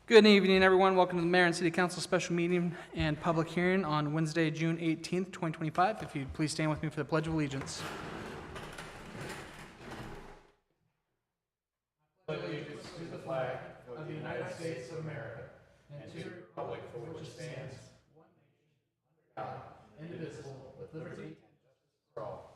Good evening, everyone. Welcome to the Mayor and City Council special meeting and public hearing on Wednesday, June 18th, 2025. If you'd please stand with me for the Pledge of Allegiance. Pledge allegiance to the flag of the United States of America and to the republic for which it stands, one nation, under God, indivisible, with liberty and justice for all.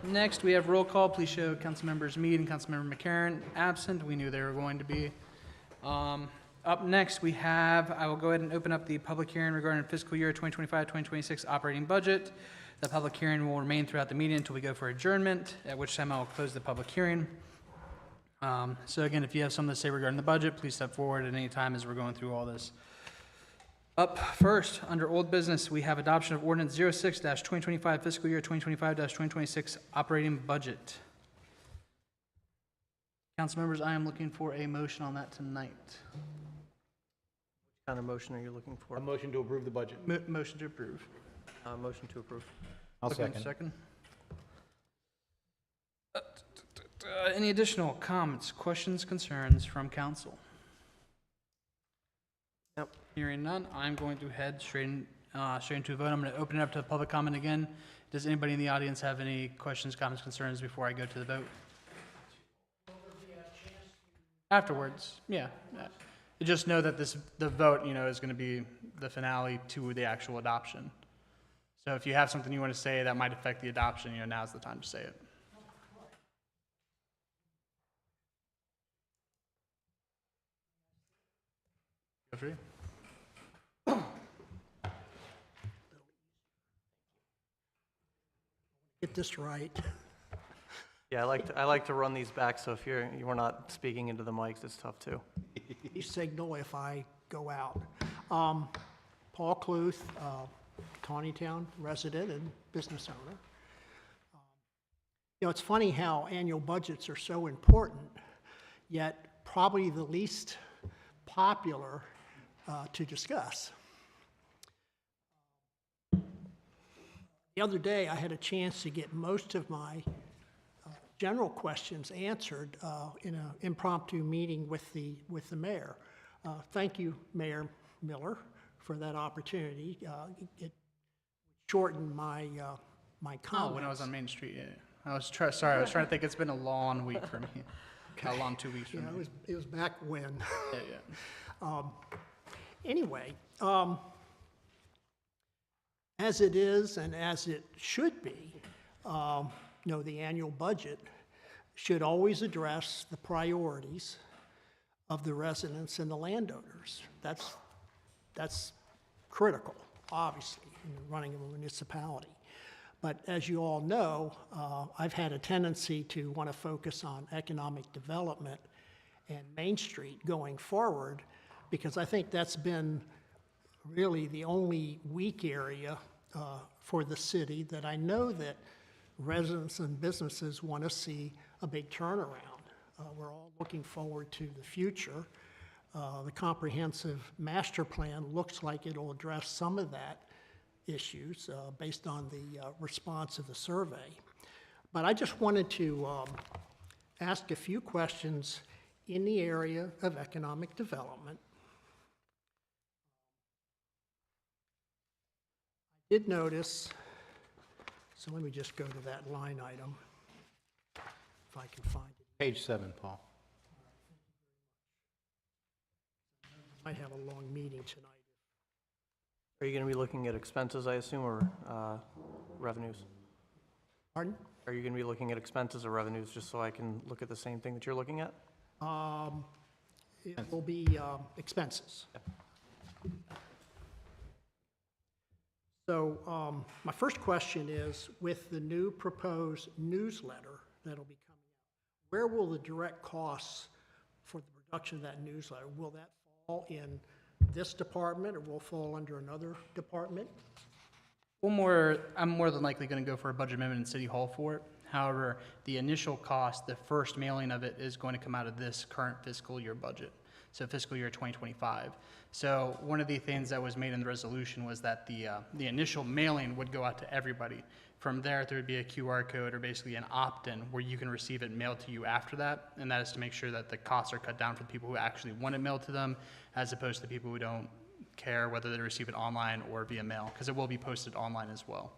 Next, we have roll call. Please show Councilmembers Meade and Councilmember McCarron absent. We knew they were going to be. Up next, I will go ahead and open up the public hearing regarding fiscal year 2025-2026 operating budget. The public hearing will remain throughout the meeting until we go for adjournment, at which time I will close the public hearing. So again, if you have something to say regarding the budget, please step forward at any time as we're going through all this. Up first, under old business, we have adoption of ordinance 06-2025 fiscal year 2025-2026 operating budget. Council members, I am looking for a motion on that tonight. What kind of motion are you looking for? A motion to approve the budget. Motion to approve. Motion to approve. I'll Looking second. Second. Any additional comments, questions, concerns from council? Yep. Hearing none, I'm going to head straight into a vote. I'm going to open it up to public comment again. Does anybody in the audience have any questions, comments, concerns before I go to the vote? Afterwards, yeah. Just know that the vote, is going to be the finale to the actual adoption. So if you have something you want to say that might affect the adoption, now's the time to say it. Feel free. Get this right. Yeah, I like to run these back, so if you were not speaking into the mics, it's tough too. You signal if I go out. Paul Cluth, Taneytown resident and business owner. It's funny how annual budgets are so important, yet probably the least popular to discuss. The other day, I had a chance to get most of my general questions answered in an impromptu meeting with the mayor. Thank you, Mayor Miller, for that opportunity. It shortened my comments. Oh, when I was on Main Street, yeah. I was trying to think. It's been a long week for me. A long 2 weeks for me. It was back when. Yeah. Anyway, as it is and as it should be, the annual budget should always address the priorities of the residents and the landowners. That's critical, obviously, in running a municipality. But as you all know, I've had a tendency to want to focus on economic development and Main Street going forward, because I think that's been really the only weak area for the city that I know that residents and businesses want to see a big turnaround. We're all looking forward to the future. The comprehensive master plan looks like it'll address some of that issues based on the response of the survey. But I just wanted to ask a few questions in the area of economic development. I did notice, so let me just go to that line item, if I can find it. Page 7, Paul. I might have a long meeting tonight. Are you going to be looking at expenses, I assume, or revenues? Pardon? Are you going to be looking at expenses or revenues, just so I can look at the same thing that you're looking at? It will be expenses. So my first question is, with the new proposed newsletter that'll be coming out, where will the direct costs for the production of that newsletter, will that fall in this department or will fall under another department? I'm more than likely going to go for a budget amendment in City Hall for it. However, the initial cost, the first mailing of it, is going to come out of this current fiscal year budget, so fiscal year 2025. So one of the things that was made in the resolution was that the initial mailing would go out to everybody. From there would be a QR code or basically an opt-in where you can receive it mailed to you after that, and that is to make sure that the costs are cut down for the people who actually want it mailed to them, as opposed to the people who don't care whether they receive it online or via mail, because it will be posted online as well.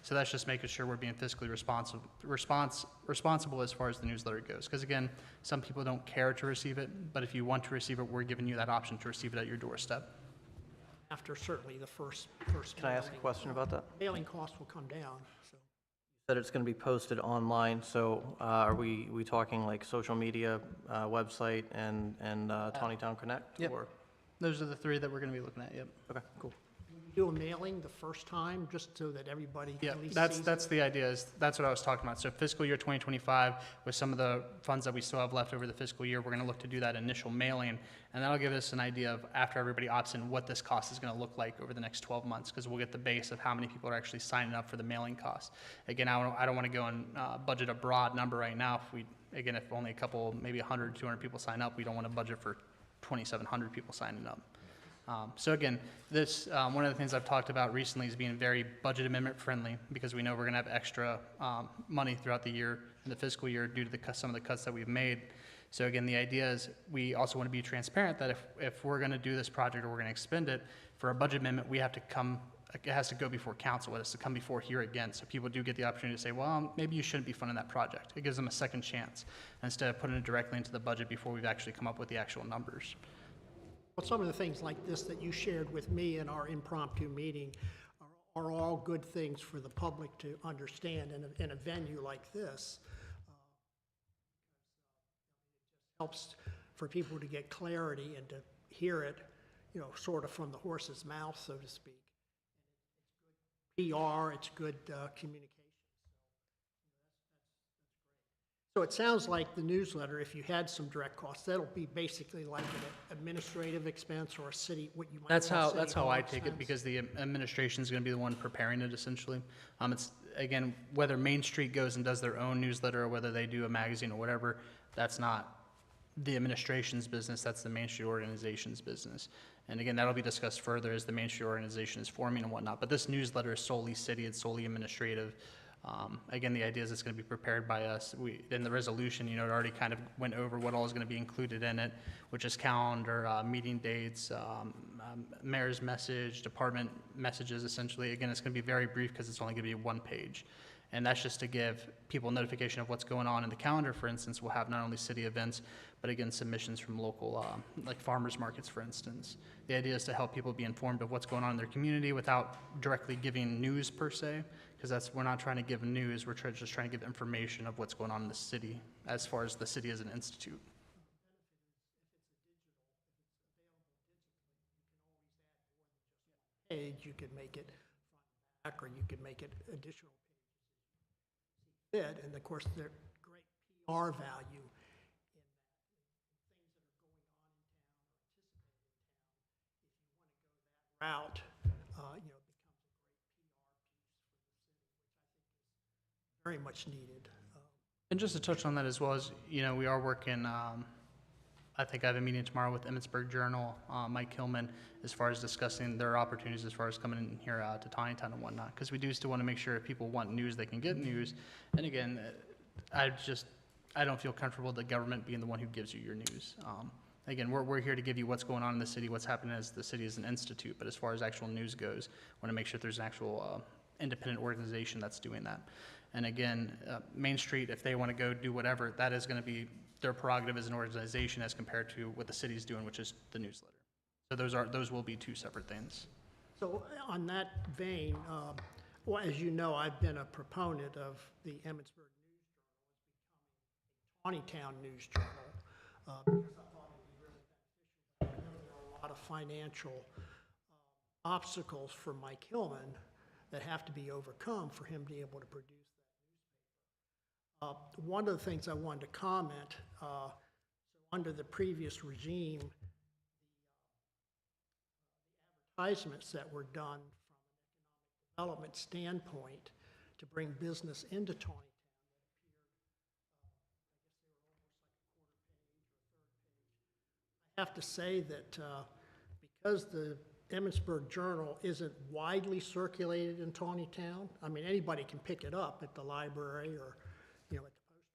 So that's just making sure we're being fiscally responsible as far as the newsletter goes. Because again, some people don't care to receive it, but if you want to receive it, we're giving you that option to receive it at your doorstep. After certainly the first Can I ask a mailing, question about that? mailing costs will come down, so. That it's going to be posted online, so are we talking like social media, website, and Taneytown Connect? Yep. Or Those are the three that we're going to be looking at, yep. okay, cool. Do a mailing the first time, just so that everybody Yeah, at least that's sees it? the idea, that's what I was talking about. So fiscal year 2025, with some of the funds that we still have left over the fiscal year, we're going to look to do that initial mailing, and that'll give us an idea of, after everybody opts in, what this cost is going to look like over the next 12 months, because we'll get the base of how many people are actually signing up for the mailing cost. Again, I don't want to go and budget a broad number right now. If only a couple, maybe 100, 200 people sign up, we don't want to budget for 2,700 people signing up. So again, this, one of the things I've talked about recently is being very budget amendment friendly, because we know we're going to have extra money throughout the year, in the fiscal year, due to some of the cuts that we've made. So again, the idea is we also want to be transparent that if we're going to do this project or we're going to expend it, for a budget amendment, we have to it has to go before council, it has to come before here again, so people do get the opportunity to say, well, maybe you shouldn't be funding that project. It gives them a second chance, instead of putting it directly into the budget before we've actually come up with the actual numbers. Well, some of the things like this that you shared with me in our impromptu meeting are all good things for the public to understand in a venue like this. Helps for people to get clarity and to hear it, sort of from the horse's mouth, so to speak. PR, it's good communication. So it sounds like the newsletter, if you had some direct costs, that'll be basically like an administrative expense or a city, what you might call That's city how hall I take it, expense. because the administration is going to be the one preparing it essentially. It's, again, whether Main Street goes and does their own newsletter or whether they do a magazine or whatever, that's not the administration's business, that's the Main Street organization's business. And again, that'll be discussed further as the Main Street organization is forming and whatnot. But this newsletter is solely city, it's solely administrative. Again, the idea is it's going to be prepared by us. In the resolution, it already kind of went over what all is going to be included in it, which is calendar, meeting dates, mayor's message, department messages, essentially. Again, it's going to be very brief because it's only going to be one page. And that's just to give people notification of what's going on in the calendar. For instance, we'll have not only city events, but again, submissions from local, like farmers markets, for instance. The idea is to help people be informed of what's going on in their community without directly giving news per se, because we're not trying to give news, we're just trying to give information of what's going on in the city, as far as the city as an institute. Page, you could make it front and back, or you could make it additional pages. And of course, there's great PR value in that. Things that are going on in town or anticipated in town. If you want to go that route, becomes a great PR piece for the city, which I think is very much needed. And just to touch on that as well, as we are working, I think I have a meeting tomorrow with Emmitsburg Journal, Mike Hillman, as far as discussing their opportunities as far as coming in here to Taneytown and whatnot, because we do still want to make sure if people want news, they can get news. And again, I don't feel comfortable the government being the one who gives you your news. Again, we're here to give you what's going on in the city, what's happening as the city as an institute, but as far as actual news goes, I want to make sure there's an actual independent organization that's doing that. And again, Main Street, if they want to go do whatever, that is going to be their prerogative as an organization as compared to what the city's doing, which is the newsletter. So those will be two separate things. So on that vein, well, as you know, I've been a proponent of the Emmitsburg News Journal as becoming a Taneytown News Journal, because I thought it would be really beneficial. I know there are a lot of financial obstacles for Mike Hillman that have to be overcome for him to be able to produce that newspaper. One of the things I wanted to comment, so under the previous regime, the advertisements that were done from an economic development standpoint to bring business into Taneytown that appeared, I guess they were almost like a quarter page or a third page. I have to say that because the Emmitsburg Journal isn't widely circulated in Taneytown. I mean, anybody can pick it up at the library or, at the post office.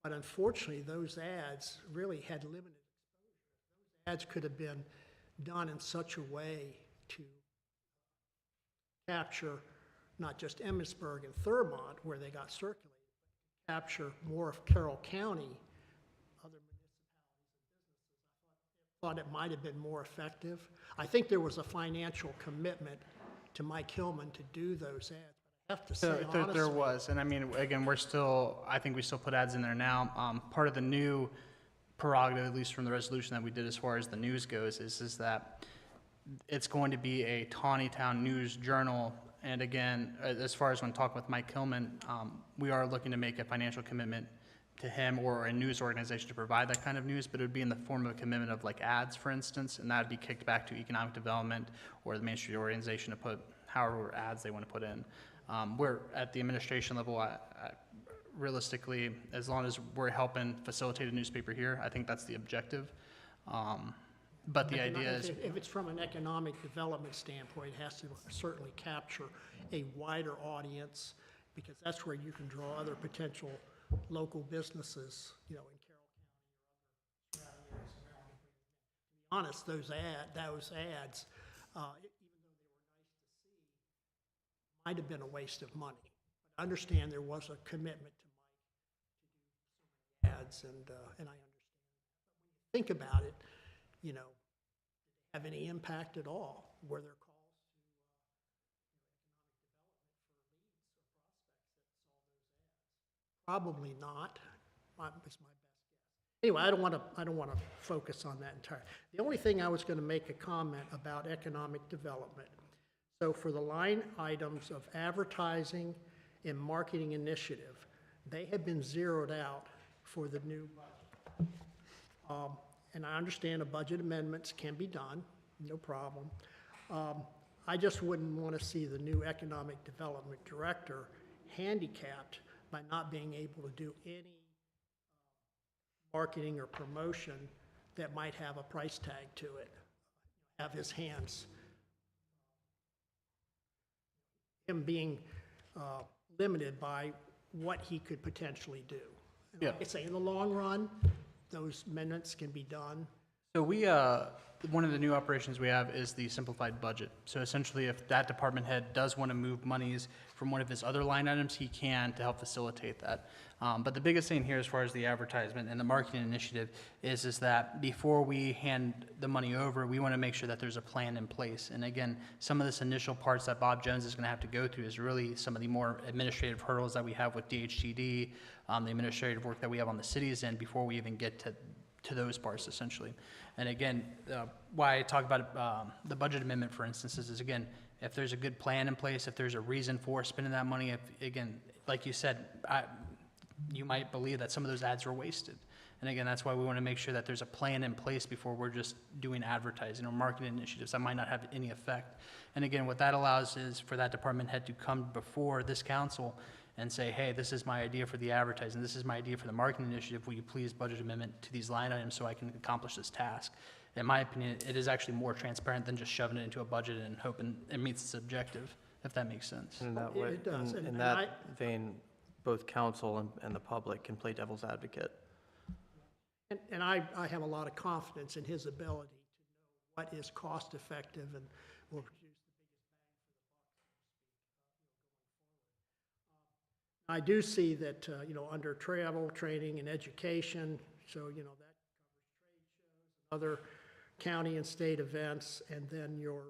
But unfortunately, those ads really had limited exposure. Ads could have been done in such a way to capture not just Emmitsburg and Thurmont, where they got circulated, but capture more of Carroll County, other thought it might have been more effective. I think there was a financial commitment to Mike Hillman to do those ads. But I have to say, honestly, There was, and I mean, again, I think we still put ads in there now. Part of the new prerogative, at least from the resolution that we did as far as the news goes, is that it's going to be a Taneytown News Journal. And again, as far as when talking with Mike Hillman, we are looking to make a financial commitment to him or a news organization to provide that kind of news, but it would be in the form of a commitment of like ads, for instance, and that would be kicked back to economic development or the Main Street organization to put however ads they want to put in. We're at the administration level, realistically, as long as we're helping facilitate a newspaper here, I think that's the objective. But the idea is, if it's from an economic development standpoint, it has to certainly capture a wider audience, because that's where you can draw other potential local businesses, in Carroll County or other areas around. To be honest, those ads, even though they were nice to see, might have been a waste of money. But I understand there was a commitment to Mike to do so many ads, and I understand. But when you think about it, did they have any impact at all? Were there calls to economic development for leads or prospects that saw those ads? Probably not. That's my best guess. Anyway, I don't want to focus on that entirely. The only thing I was going to make a comment about economic development. So for the line items of advertising and marketing initiative, they have been zeroed out for the new budget. And I understand budget amendments can be done, no problem. I just wouldn't want to see the new economic development director handicapped by not being able to do any marketing or promotion that might have a price tag to it, have his hands. Him being limited by what he could potentially do. And Yeah. like I say, in the long run, those amendments can be done. so one of the new operations we have is the simplified budget. So essentially, if that department head does want to move monies from one of his other line items, he can to help facilitate that. But the biggest thing here as far as the advertisement and the marketing initiative is that before we hand the money over, we want to make sure that there's a plan in place. And again, some of this initial parts that Bob Jones is going to have to go through is really some of the more administrative hurdles that we have with DHCD, the administrative work that we have on the cities end before we even get to those parts, essentially. And again, why I talk about the budget amendment, for instance, is again, if there's a good plan in place, if there's a reason for spending that money, if, again, like you said, you might believe that some of those ads were wasted. And again, that's why we want to make sure that there's a plan in place before we're just doing advertising or marketing initiatives that might not have any effect. And again, what that allows is for that department head to come before this council and say, hey, this is my idea for the advertising, this is my idea for the marketing initiative, will you please budget amendment to these line items so I can accomplish this task? In my opinion, it is actually more transparent than just shoving it into a budget and hoping it meets its objective, if that makes sense. And in that It way, does, in and that vein, both council and the public can play devil's advocate. And I have a lot of confidence in his ability to know what is cost effective and will produce the biggest bang for the buck. I do see that, under travel, training, and education, so, that covers trade shows, other county and state events, and then your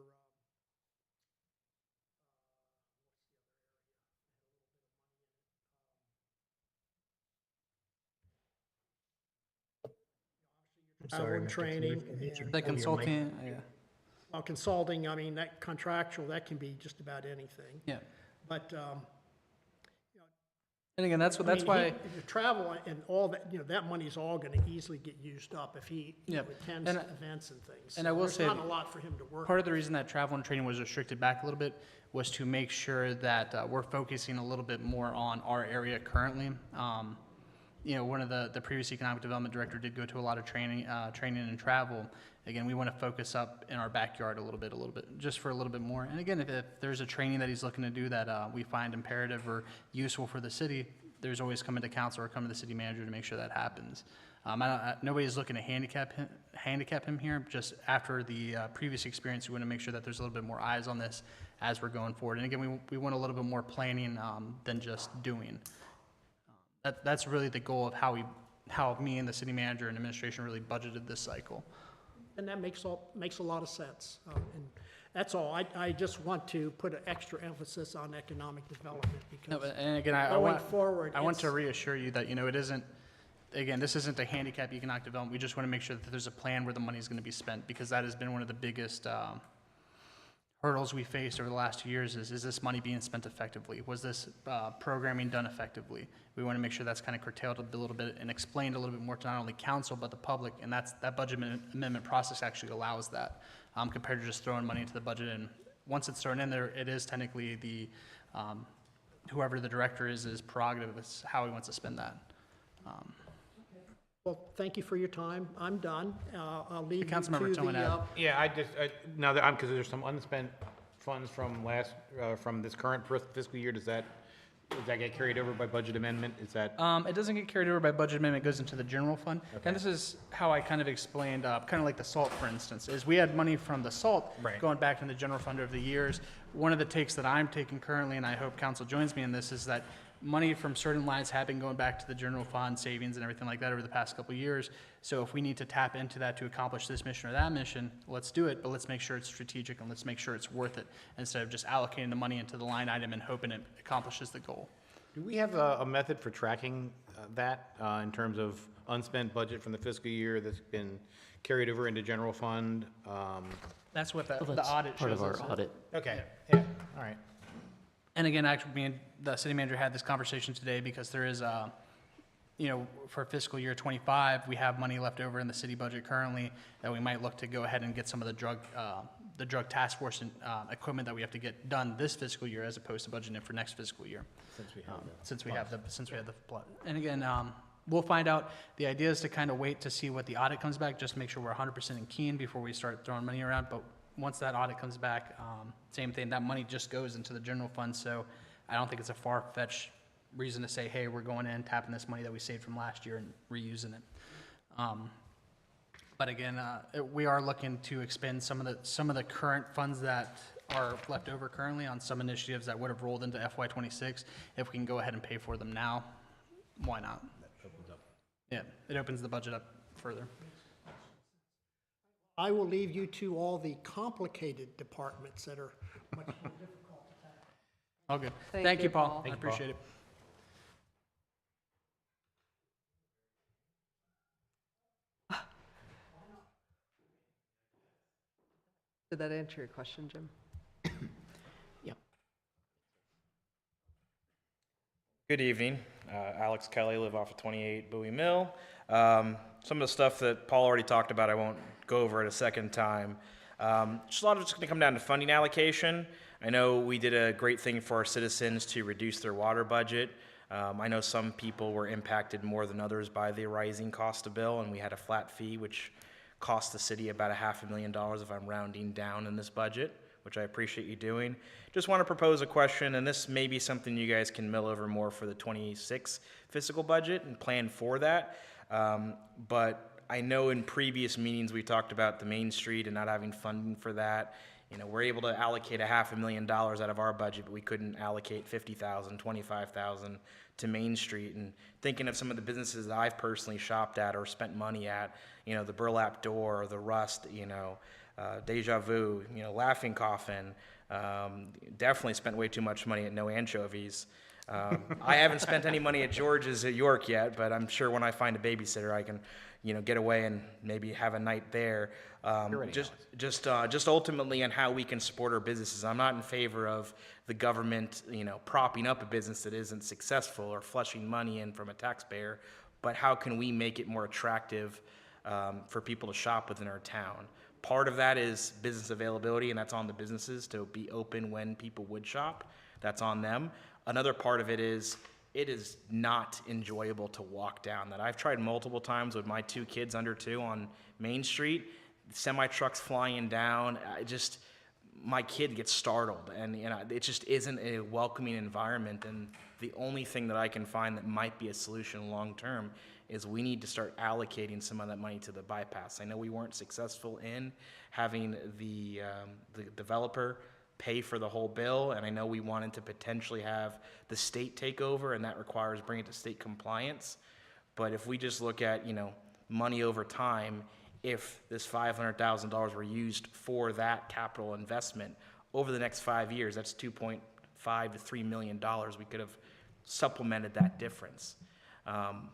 travel and training. And, The consulting, yeah. consulting, I mean, that contractual, that can be just about anything. Yeah. But, And again, that's I mean, why. the travel and all that, that money's all gonna easily get used up if he, Yeah. attends And events and things. and I will say There's not that a lot for him to work. part of the reason that travel and training was restricted back a little bit was to make sure that we're focusing a little bit more on our area currently. one of the previous economic development director did go to a lot of training and travel. Again, we want to focus up in our backyard a little bit, just for a little bit more. And again, if there's a training that he's looking to do that we find imperative or useful for the city, there's always coming to council or coming to the city manager to make sure that happens. Nobody's looking to handicap him here. Just after the previous experience, we want to make sure that there's a little bit more eyes on this as we're going forward. And again, we want a little bit more planning than just doing. That's really the goal of how me and the city manager and administration really budgeted this cycle. And that makes a lot of sense. And that's all. I just want to put an extra emphasis on economic development No, because and again, I going want forward, I want to it's- reassure you that, it isn't, again, this isn't a handicap economic development. We just want to make sure that there's a plan where the money is going to be spent, because that has been one of the biggest hurdles we faced over the last 2 years is this money being spent effectively? Was this programming done effectively? We want to make sure that's kind of curtailed a little bit and explained a little bit more to not only council, but the public, and that budget amendment process actually allows that, compared to just throwing money into the budget. And once it's thrown in there, it is technically the, whoever the director is prerogative is how he wants to spend that. Well, thank you for your time. I'm done. I'll leave you to Councilmember Tillman the, had- Yeah, now that because there's some unspent funds from from this current fiscal year, does that get carried over by budget amendment? Is that? It doesn't get carried over by budget amendment, it goes into the general fund. Okay. And this is how I kind of explained, kind of like the salt, for instance, is we had money from the salt Right. going back in the general fund over the years. One of the takes that I'm taking currently, and I hope council joins me in this, is that money from certain lines have been going back to the general fund savings and everything like that over the past couple of years. So if we need to tap into that to accomplish this mission or that mission, let's do it, but let's make sure it's strategic and let's make sure it's worth it instead of just allocating the money into the line item and hoping it accomplishes the goal. Do we have a method for tracking that in terms of unspent budget from the fiscal year that's been carried over into general fund? That's what the That's audit part shows of us. our audit. Okay, yeah, all right. And again, actually, me and the city manager had this conversation today because there is, for fiscal year '25, we have money left over in the city budget currently that we might look to go ahead and get some of the drug task force and equipment that we have to get done this fiscal year as opposed to budgeting it for next fiscal year. Since we have the plot. And again, we'll find out. The idea is to kind of wait to see what the audit comes back, just to make sure we're 100% in keen before we start throwing money around. But once that audit comes back, same thing, that money just goes into the general fund, so I don't think it's a far-fetched reason to say, hey, we're going in, tapping this money that we saved from last year and reusing it. But again, we are looking to expend some of the current funds that are left over currently on some initiatives that would have rolled into FY '26. If we can go ahead and pay for them now, why not? Yeah, it opens the budget up further. I will leave you to all the complicated departments that are much more difficult to tackle. All good. Thank Thank you, you, Paul. Paul. I Thank you, Paul. appreciate it. Did that answer your question, Jim? Good evening. Alex Kelly, live off of 28 Bowie Mill. Some of the stuff that Paul already talked about, I won't go over it a second time. Just a lot of it's going to come down to funding allocation. I know we did a great thing for our citizens to reduce their water budget. I know some people were impacted more than others by the rising cost of bill, and we had a flat fee, which cost the city about $500,000 if I'm rounding down in this budget, which I appreciate you doing. Just want to propose a question, and this may be something you guys can mill over more for the 26 fiscal budget and plan for that. But I know in previous meetings we talked about the Main Street and not having funding for that. We're able to allocate $500,000 out of our budget, but we couldn't allocate $50,000, $25,000 to Main Street. And thinking of some of the businesses that I've personally shopped at or spent money at, the Burlap Door, the Rust, Deja Vu, Laughing Coffin. Definitely spent way too much money at No Anchovies. I haven't spent any money at George's at York yet, but I'm sure when I find a babysitter, I can, get away and maybe have a night there. Just ultimately on how we can support our businesses. I'm not in favor of the government, propping up a business that isn't successful or flushing money in from a taxpayer, but how can we make it more attractive for people to shop within our town? Part of that is business availability, and that's on the businesses to be open when people would shop. That's on them. Another part of it is it is not enjoyable to walk down that. I've tried multiple times with my 2 kids under 2 on Main Street, semi-trucks flying down. My kid gets startled, and it just isn't a welcoming environment. And the only thing that I can find that might be a solution long-term is we need to start allocating some of that money to the bypass. I know we weren't successful in having the developer pay for the whole bill, and I know we wanted to potentially have the state take over, and that requires bringing it to state compliance. But if we just look at, money over time, if this $500,000 were used for that capital investment over the next 5 years, that's $2.5 to $3 million. We could have supplemented that difference.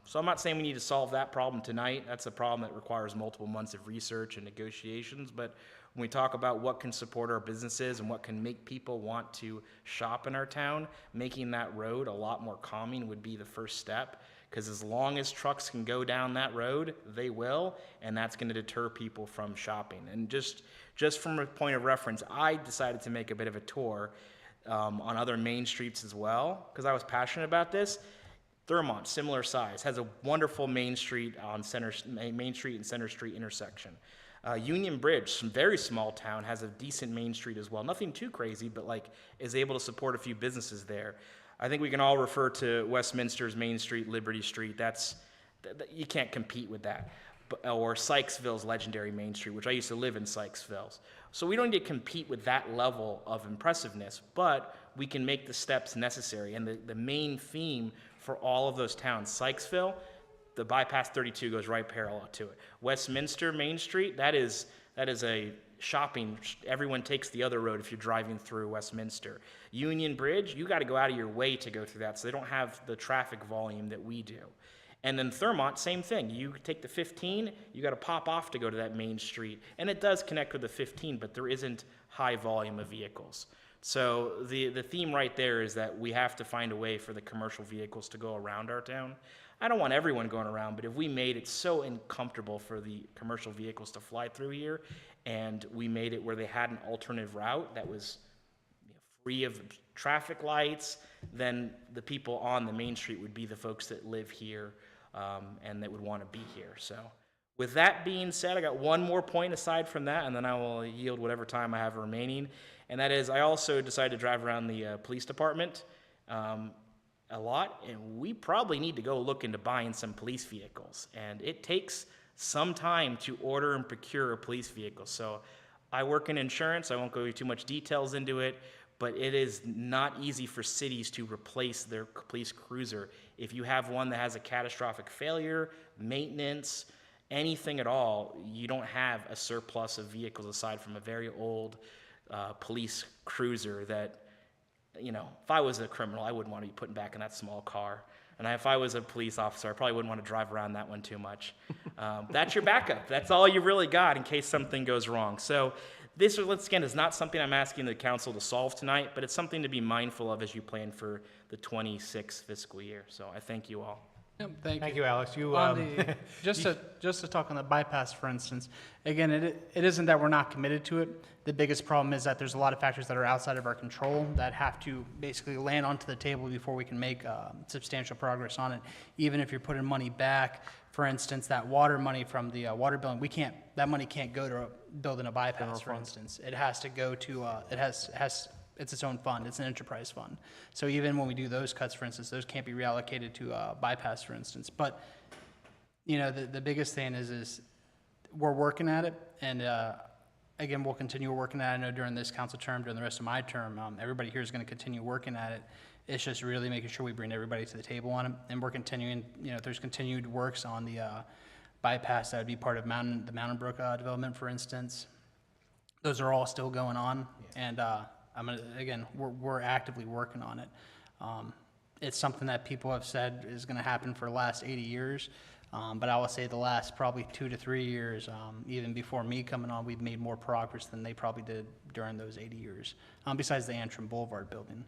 So I'm not saying we need to solve that problem tonight. That's a problem that requires multiple months of research and negotiations. But when we talk about what can support our businesses and what can make people want to shop in our town, making that road a lot more calming would be the first step. Because as long as trucks can go down that road, they will, and that's going to deter people from shopping. And just from a point of reference, I decided to make a bit of a tour on other main streets as well, because I was passionate about this. Thurmont, similar size, has a wonderful Main Street and Center Street intersection. Union Bridge, some very small town, has a decent Main Street as well. Nothing too crazy, but is able to support a few businesses there. I think we can all refer to Westminster's Main Street, Liberty Street. You can't compete with that. Or Sykesville's legendary Main Street, which I used to live in Sykesville. So we don't need to compete with that level of impressiveness, but we can make the steps necessary. And the main theme for all of those towns, Sykesville, the bypass 32 goes right parallel to it. Westminster Main Street, that is a shopping. Everyone takes the other road if you're driving through Westminster. Union Bridge, you got to go out of your way to go through that, so they don't have the traffic volume that we do. And then Thurmont, same thing. You take the 15, you got to pop off to go to that main street. And it does connect with the 15, but there isn't high volume of vehicles. So the theme right there is that we have to find a way for the commercial vehicles to go around our town. I don't want everyone going around, but if we made it so uncomfortable for the commercial vehicles to fly through here, and we made it where they had an alternative route that was free of traffic lights, then the people on the main street would be the folks that live here and that would want to be here. So with that being said, I got one more point aside from that, and then I will yield whatever time I have remaining. And that is, I also decided to drive around the police department a lot, and we probably need to go look into buying some police vehicles. And it takes some time to order and procure a police vehicle. So I work in insurance. I won't go into too much details into it, but it is not easy for cities to replace their police cruiser. If you have one that has a catastrophic failure, maintenance, anything at all, you don't have a surplus of vehicles aside from a very old police cruiser that, if I was a criminal, I wouldn't want to be putting back in that small car. And if I was a police officer, I probably wouldn't want to drive around that one too much. That's your backup. That's all you really got in case something goes wrong. So this, once again, is not something I'm asking the council to solve tonight, but it's something to be mindful of as you plan for the 26th fiscal year. So I thank you all. Yep, thank Thank you. you, Alex. You, Just to talk on the bypass, for instance, again, it isn't that we're not committed to it. The biggest problem is that there's a lot of factors that are outside of our control that have to basically land onto the table before we can make substantial progress on it. Even if you're putting money back, for instance, that water money from the water billing, that money can't go to building a bypass, for instance. It has to go to, it's its own fund. It's an enterprise fund. So even when we do those cuts, for instance, those can't be reallocated to bypass, for instance. But, the biggest thing is we're working at it. And again, we'll continue working at it. I know during this council term, during the rest of my term, everybody here is going to continue working at it. It's just really making sure we bring everybody to the table on it. And we're continuing, if there's continued works on the bypass, that would be part of the Mountain Brook development, for instance. Those are all still going on. And we're actively working on it. It's something that people have said is going to happen for the last 80 years, but I will say the last probably 2 to 3 years, even before me coming on, we've made more progress than they probably did during those 80 years, besides the Antrim Boulevard building.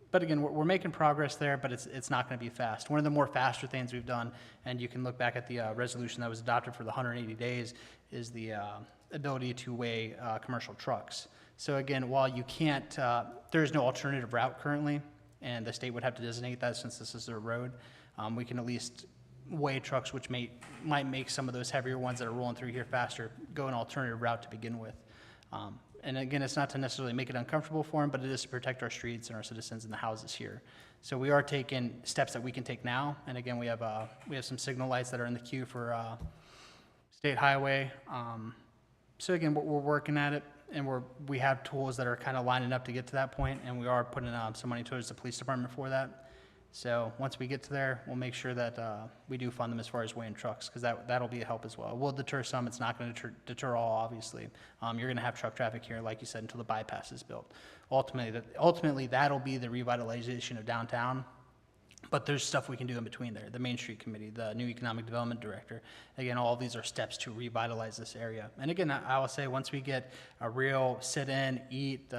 But again, we're making progress there, but it's not going to be fast. One of the more faster things we've done, and you can look back at the resolution that was adopted for the 180 days, is the ability to weigh commercial trucks. So again, while you can't, there is no alternative route currently, and the state would have to designate that since this is their road. We can at least weigh trucks, which might make some of those heavier ones that are rolling through here faster go an alternative route to begin with. And again, it's not to necessarily make it uncomfortable for them, but it is to protect our streets and our citizens and the houses here. So we are taking steps that we can take now. And again, we have some signal lights that are in the queue for State Highway. So again, we're working at it, and we have tools that are kind of lining up to get to that point, and we are putting some money towards the police department for that. So once we get to there, we'll make sure that we do fund them as far as weighing trucks, because that'll be a help as well. It will deter some. It's not going to deter all, obviously. You're going to have truck traffic here, like you said, until the bypass is built. Ultimately, that'll be the revitalization of downtown. But there's stuff we can do in between there. The Main Street Committee, the new Economic Development Director. Again, all of these are steps to revitalize this area. And again, I will say, once we get a real sit-in, eat,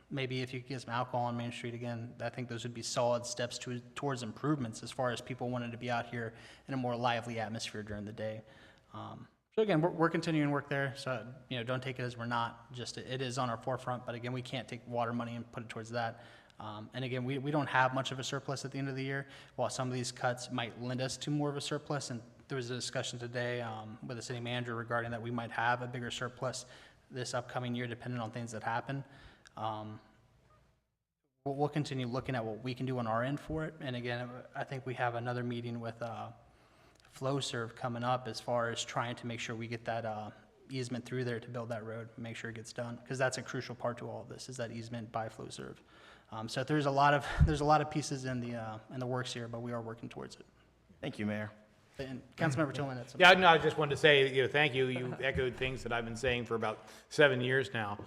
maybe if you could get some alcohol on Main Street again, I think those would be solid steps towards improvements as far as people wanting to be out here in a more lively atmosphere during the day. So again, we're continuing work there. So, don't take it as we're not. Just it is on our forefront. But again, we can't take water money and put it towards that. And again, we don't have much of a surplus at the end of the year, while some of these cuts might lend us to more of a surplus. And there was a discussion today with the city manager regarding that we might have a bigger surplus this upcoming year, depending on things that happen. We'll continue looking at what we can do on our end for it. And again, I think we have another meeting with FlowServe coming up as far as trying to make sure we get that easement through there to build that road, make sure it gets done, because that's a crucial part to all of this, is that easement by FlowServe. So there's a lot of pieces in the works here, but we are working towards it. Thank you, Mayor. And Councilmember Tillman had some. Yeah, no, I just wanted to say, thank you. You echoed things that I've been saying for about 7 years now.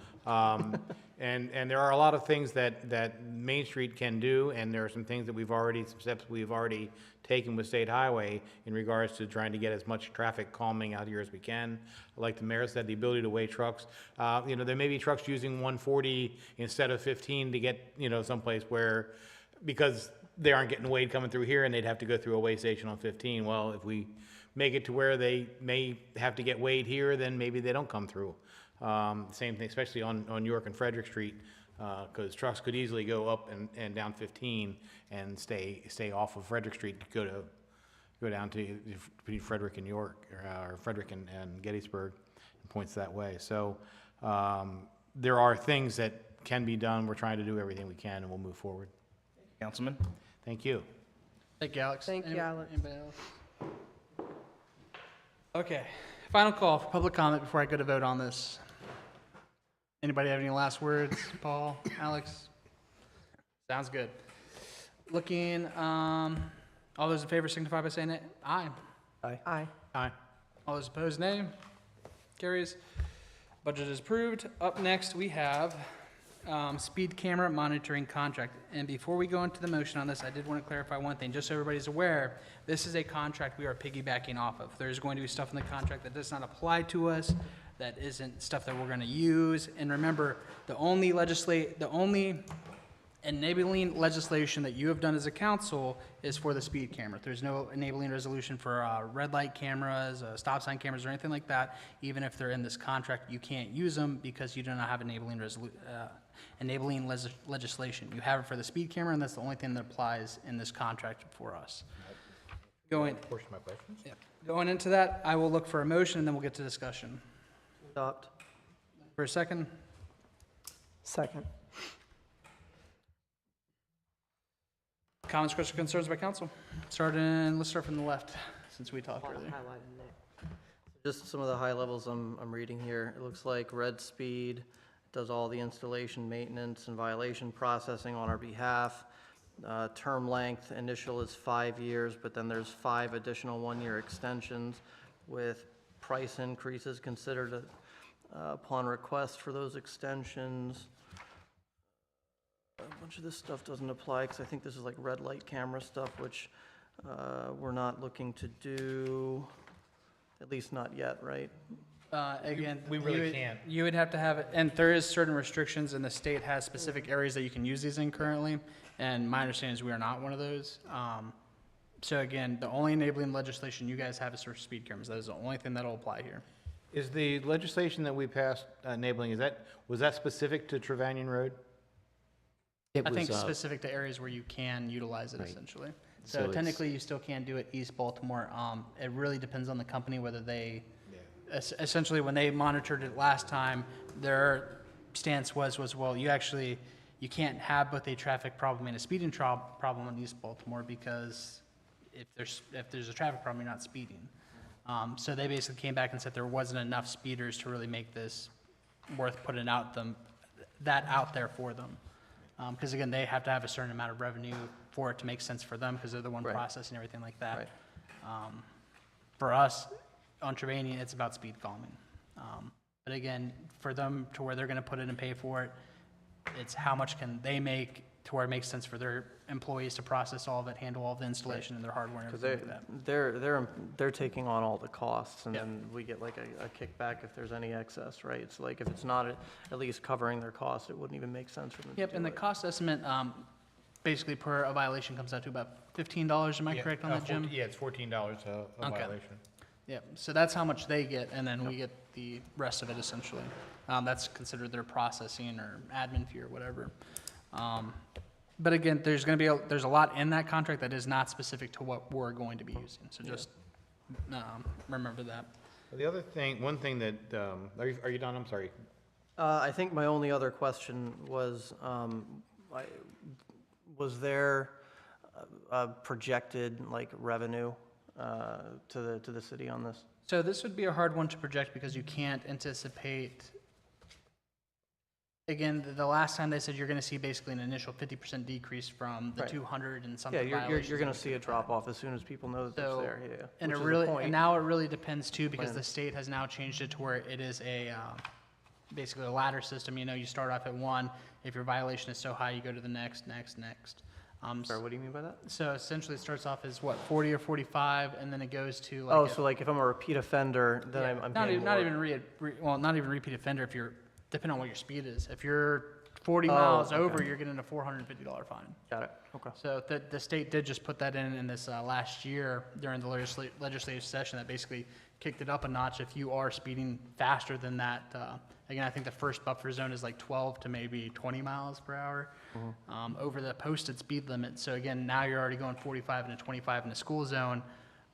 And there are a lot of things that Main Street can do, and there are some steps we've already taken with State Highway in regards to trying to get as much traffic calming out here as we can. Like the mayor said, the ability to weigh trucks. There may be trucks using 140 instead of 15 to get, someplace where, because they aren't getting weighed coming through here, and they'd have to go through a weigh station on 15. Well, if we make it to where they may have to get weighed here, then maybe they don't come through. Same thing, especially on York and Frederick Street, because trucks could easily go up and down 15 and stay off of Frederick Street to go down to between Frederick and York, or Frederick and Gettysburg, and points that way. So there are things that can be done. We're trying to do everything we can, and we'll move forward. Councilman? Thank you. Thank you, Alex. Thank you, Alex. Anybody else? Okay, final call for public comment before I go to vote on this. Anybody have any last words? Paul, Alex? Sounds good. Looking, all those in favor signify by saying aye. Aye. Aye. All those opposed, nay. Carries. Budget is approved. Up next, we have speed camera monitoring contract. And before we go into the motion on this, I did want to clarify one thing, just so everybody's aware. This is a contract we are piggybacking off of. There's going to be stuff in the contract that does not apply to us, that isn't stuff that we're going to use. And remember, the only enabling legislation that you have done as a council is for the speed camera. There's no enabling resolution for red light cameras, stop sign cameras, or anything like that. Even if they're in this contract, you can't use them because you do not have enabling legislation. You have it for the speed camera, and that's the only thing that applies in this contract for us. Going into that, I will look for a motion, and then we'll get to discussion. Adopt. For a second. Second. Comments, questions, concerns by council? Let's start from the left, since we talked earlier. Just some of the high levels I'm reading here. It looks like Red Speed does all the installation, maintenance, and violation processing on our behalf. Term length, initial is 5 years, but then there's 5 additional one-year extensions with price increases considered upon request for those extensions. A bunch of this stuff doesn't apply because I think this is like red light camera stuff, which we're not looking to do, at least not yet, right? Again, we really can't. You would have to have it, and there is certain restrictions, and the state has specific areas that you can use these in currently, and my understanding is we are not one of those. So again, the only enabling legislation you guys have is for speed cameras. That is the only thing that will apply here. Is the legislation that we passed enabling, was that specific to Trevanion Road? It I think was, specific to areas where you can utilize it Right. essentially. So So it's- technically, you still can do it East Baltimore. It really depends on the company, whether they, essentially, when they monitored it last time, their stance was, well, you can't have both a traffic problem and a speeding problem in East Baltimore because if there's a traffic problem, you're not speeding. So they basically came back and said there wasn't enough speeders to really make this worth putting out there for them. Because again, they have to have a certain amount of revenue for it to make sense for them because they're the one Right. processing everything like that. Right. For us, on Trevanian, it's about speed calming. But again, for them to where they're going to put it and pay for it, it's how much can they make to where it makes sense for their employees to process all of it, handle all of the installation and their hardware and Because everything like that. they're taking on all the costs, and Yeah. then we get like a kickback if there's any excess, right? It's like if it's not at least covering their costs, it wouldn't even make sense for them to Yep, do and the it. cost estimate, basically per a violation comes out to about $15, am I Yeah, correct on that, Jim? Yeah, it's $14 a Okay. violation. Yep, so that's how much they get, and then we get the rest of it essentially. That's considered their processing or admin fee or whatever. But again, there's gonna be, there's a lot in that contract that is not specific to what we're going to be using, so just, remember that. The other thing, one thing that, are you done? I'm sorry. I think my only other question was, was there a projected like revenue to the city on this? So this would be a hard one to project because you can't anticipate. Again, the last time they said you're gonna see basically an initial 50% decrease from the Right. 200 and Yeah, something violations. you're gonna that we see a took. drop off as soon as people know that it's So, there, yeah. And it Which is the really, point. and now it really depends too, because Plan. the state has now changed it to where it is a, basically a ladder system, you start off at one, if your violation is so high, you go to the next. Sorry, what do you mean by that? So essentially it starts off as what, 40 or 45, and then it goes to like. Oh, so like if I'm a repeat offender, then I'm Not paying even, not more. even not even repeat offender if you're, depending on what your speed is. If you're 40 Oh, miles okay. over, you're getting a $450 fine. Got it, okay. So the state did just put that in this last year during the legislative session that basically kicked it up a notch if you are speeding faster than that. Again, I think the first buffer zone is like 12 to maybe 20 miles per hour over the posted speed limit. So again, now you're already going 45 and a 25 in the school zone.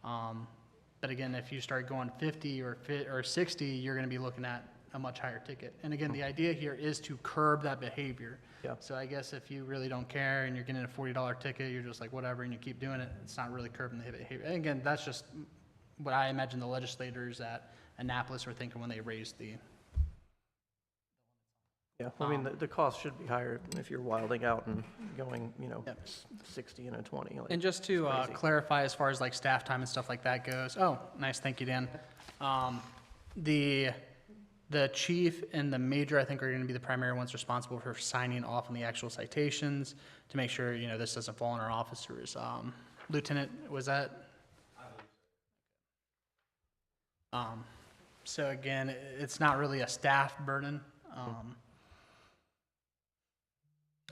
But again, if you start going 50 or 60, you're going to be looking at a much higher ticket. And again, the idea here is to curb that behavior. Yeah. So I guess if you really don't care and you're getting a $40 ticket, you're just like, whatever, and you keep doing it, it's not really curbing the behavior. And again, that's just what I imagine the legislators at Annapolis were thinking when they raised the. Yeah, I mean, the cost should be higher if you're wilding out and going, Yep. 60 and a 20. like, And just to it's crazy. clarify, as far as like staff time and stuff like that goes, oh, nice, thank you, Dan. The chief and the major, I think, are going to be the primary ones responsible for signing off on the actual citations to make sure, this doesn't fall on our officers. Lieutenant, was that? So again, it's not really a staff burden.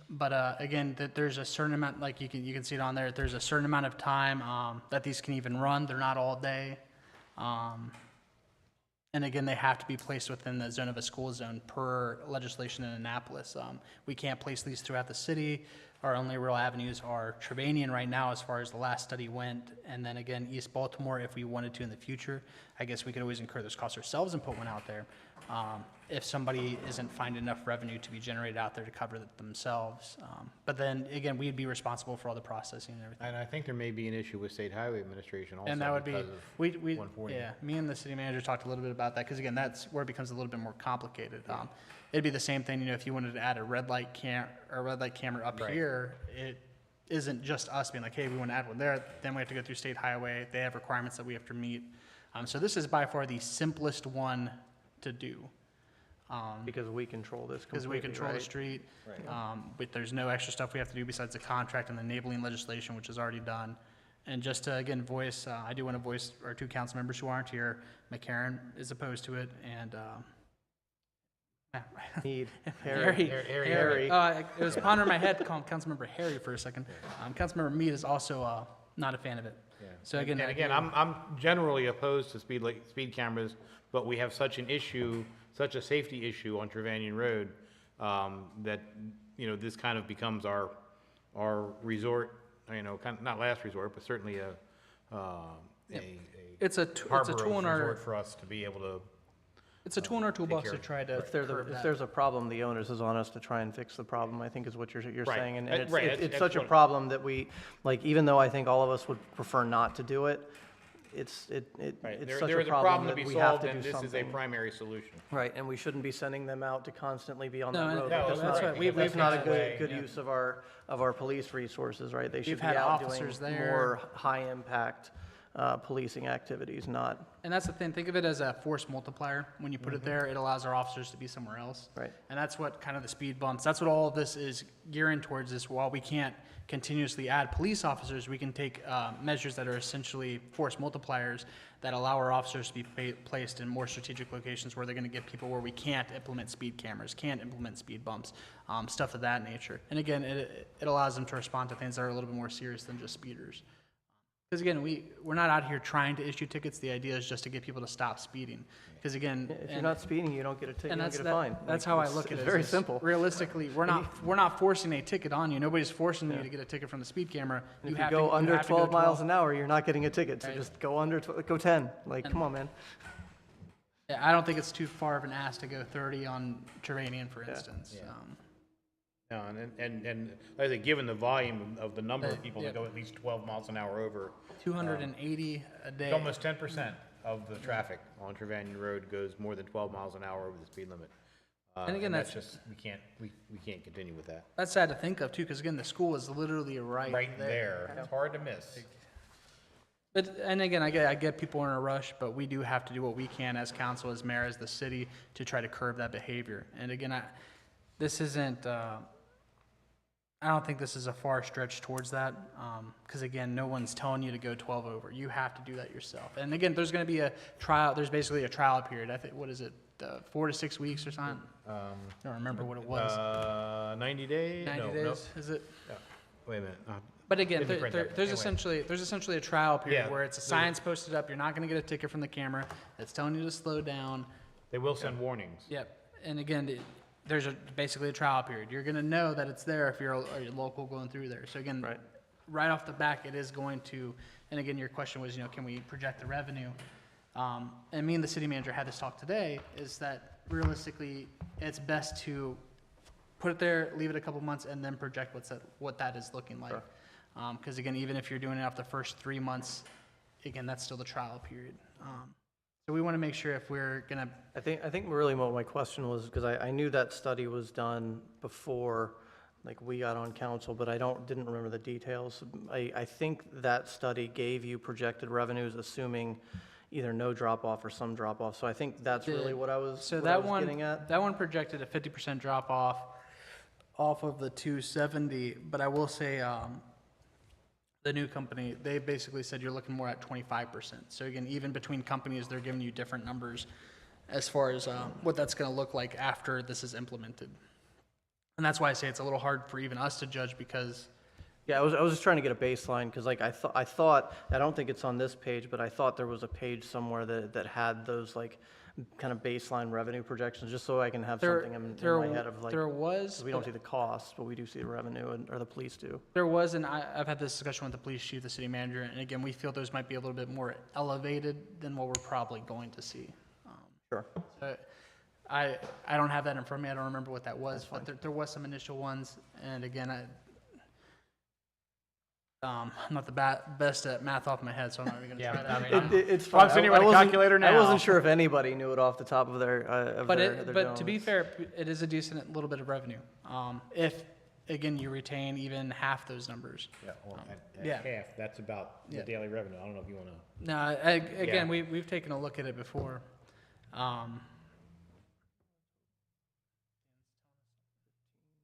But again, there's a certain amount, like you can see it on there, there's a certain amount of time that these can even run. They're not all day. And again, they have to be placed within the zone of a school zone per legislation in Annapolis. We can't place these throughout the city. Our only real avenues are Trevanian right now, as far as the last study went, and then again, East Baltimore, if we wanted to in the future. I guess we could always incur those costs ourselves and put one out there. If somebody isn't finding enough revenue to be generated out there to cover it themselves. But then, again, we'd be responsible for all the processing and everything. And I think there may be an issue with State Highway Administration also And that would be, because of we, 140. yeah, me and the city manager talked a little bit about that, because again, that's where it becomes a little bit more complicated. It'd be the same thing, if you wanted to add a red light camera up Right. here, it isn't just us being like, hey, we want to add one there, then we have to go through State Highway, they have requirements that we have to meet. So this is by far the simplest one to do. Because we control this Because completely, we control the right? street. But there's no extra stuff we have to do besides the contract and the enabling legislation, which is already done. And just to, again, voice, I do want to voice our two council members who aren't here. McCarron is opposed to it, and Need Harry. Harry. It was pondering in my head to call him Councilmember Harry for a second. Councilmember Mead is also not a fan of it. So again, And again, I'm generally opposed to speed cameras, but we have such an issue, such a safety issue on Trevanian Road that, you know, this kind of becomes our resort, you know, kind of, not last resort, but certainly a It's a tool in our, resort for us to be able to. it's a tool in our toolbox care to of try to If there's curb if that. there's a problem, the onus is on us to try and fix the problem, I think is what you're Right. saying. And Right, it's, that's- it's that's such a what- problem that we, like, even though I think all of us would prefer not to do it, it's Right, it's there such there a is a problem problem to that be we have solved, to do and this is a something. primary solution. Right, and we shouldn't be sending them out to constantly be on No, that and- road. No, That's that's not- right. We've That's not a had that way, good yeah. use of our police resources, right? They should You've be had out doing officers there. more high-impact policing activities, not, And that's the thing, think of it as a force multiplier. When you put it there, it allows our officers to be somewhere else. right. And that's what kind of the speed bumps, that's what all of this is gearing towards, is while we can't continuously add police officers, we can take measures that are essentially force multipliers that allow our officers to be placed in more strategic locations where they're gonna get people where we can't implement speed cameras, can't implement speed bumps, stuff of that nature. And again, it allows them to respond to things that are a little bit more serious than just speeders. Because again, we're not out here trying to issue tickets, the idea is just to get people to stop speeding. Because again, If you're not speeding, you don't get a ticket, you and don't that's, get a fine. that's Like, how I it's- look at it. It's very is simple. Realistically, we're not forcing a ticket on you. Nobody's forcing you to get a ticket from the speed camera. And if have you to- go under have to go 12 miles an hour, you're not getting a ticket, so Right. just go under, go 10. Like, come on, man. Yeah, I don't think it's too far of an ask to go 30 on Turanian, for instance. No, and like I say, given the volume of the number of people yeah. that go at least 12 miles an hour over, 280 a day. it's almost 10% of the traffic on Trevanion Road goes more than 12 miles an hour over the speed limit. And again, that's that's- just, we can't continue with that. That's sad to think of too, because again, the school is literally Right there, it's hard to miss. But, and again, I get people in a rush, but we do have to do what we can as council, as mayor, as the city, to try to curb that behavior. And again, this isn't, I don't think this is a far stretch towards that, because again, no one's telling you to go 12 over. You have to do that yourself. And again, there's going to be a trial, there's basically a trial period. I think, what is it, 4 to 6 weeks or something? I don't remember what it was. 90 days? 90 No, days, is it? wait a minute. But again, Didn't print that. there's Anyway. essentially a trial period Yeah, where it's a there's- signs posted up, you're not gonna get a ticket from the camera, that's telling you to slow down. They will send warnings. Yep, and again, there's basically a trial period. You're gonna know that it's there if you're a local going through there. So again, Right. right off the back, it is going to, and again, your question was, can we project the revenue? And me and the city manager had this talk today, is that realistically, it's best to put it there, leave it a couple months, and then project what that is looking like. Because again, even if you're doing it off the first 3 months, again, that's still the trial period. So we want to make sure if we're gonna, I think really what my question was, because I knew that study was done before, like, we got on council, but I didn't remember the details. I think that study gave you projected revenues, assuming either no drop-off or some drop-off. So I think that's really what I was so what I that was one, getting at. that one projected a 50% drop off of the 270, but I will say, the new company, they basically said you're looking more at 25%. So again, even between companies, they're giving you different numbers as far as what that's going to look like after this is implemented. And that's why I say it's a little hard for even us to judge, because Yeah, I was just trying to get a baseline, because like I thought, I don't think it's on this page, but I thought there was a page somewhere that had those like kind of baseline revenue projections, just so I can have something in my head of like, there was, 'cause we don't see the costs, but we do see the revenue, or the police do. there was, and I've had this discussion with the police chief, the city manager, and again, we feel those might be a little bit more elevated than what we're probably going to see. Sure. So I don't have that in front of me, I don't remember what that was, but there was some initial ones, and again, I'm not the best at math off my head, so I'm not even gonna try that right now. It's Well, I'm fine. sitting I with a wasn't- calculator I now. wasn't sure if anybody knew it off the top of their But to be dome. fair, it is a decent little bit of revenue. If, again, you retain even half those numbers. Yeah, well, at Yeah. half, that's about the Yeah. daily revenue. I don't know if you want to. No, again, we've taken a look at it before.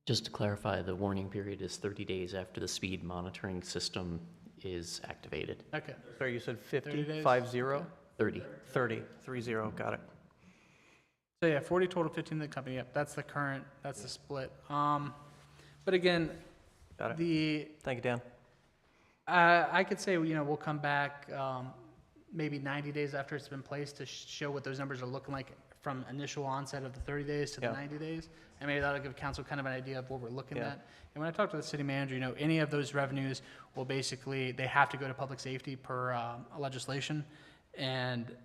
Just to clarify, the warning period is 30 days after the speed monitoring system is activated. Okay, Sorry, you said 30 50, days? 50? 30. 30, 30, got it. so yeah, 40 total, 15 the company, yep, that's the current, that's the split. But again, Got it. Thank you, Dan. I could say, we'll come back, maybe 90 days after it's been placed to show what those numbers are looking like from initial onset of the 30 days to the Yeah. 90 days. And maybe that'll give council kind of an idea of what we're looking Yeah. at. And when I talked to the city manager, any of those revenues will basically, they have to go to public safety per legislation. And,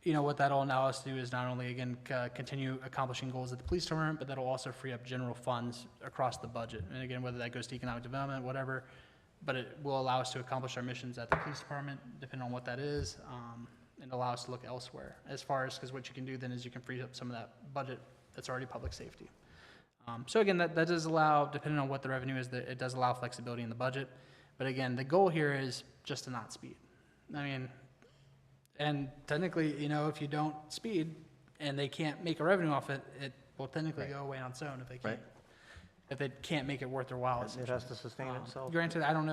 what that'll allow us to do is not only, again, continue accomplishing goals at the police department, but that'll also free up general funds across the budget. And again, whether that goes to economic development, whatever, but it will allow us to accomplish our missions at the police department, depending on what that is, and allow us to look elsewhere. As far as, because what you can do then is you can free up some of that budget that's already public safety. So again, that does allow, depending on what the revenue is, that it does allow flexibility in the budget. But again, the goal here is just to not speed. I mean, and technically, if you don't speed and they can't make a revenue off it, it will technically go away on its own if they can't. Right. If they can't make it worth their while. It has to sustain itself. Granted, I don't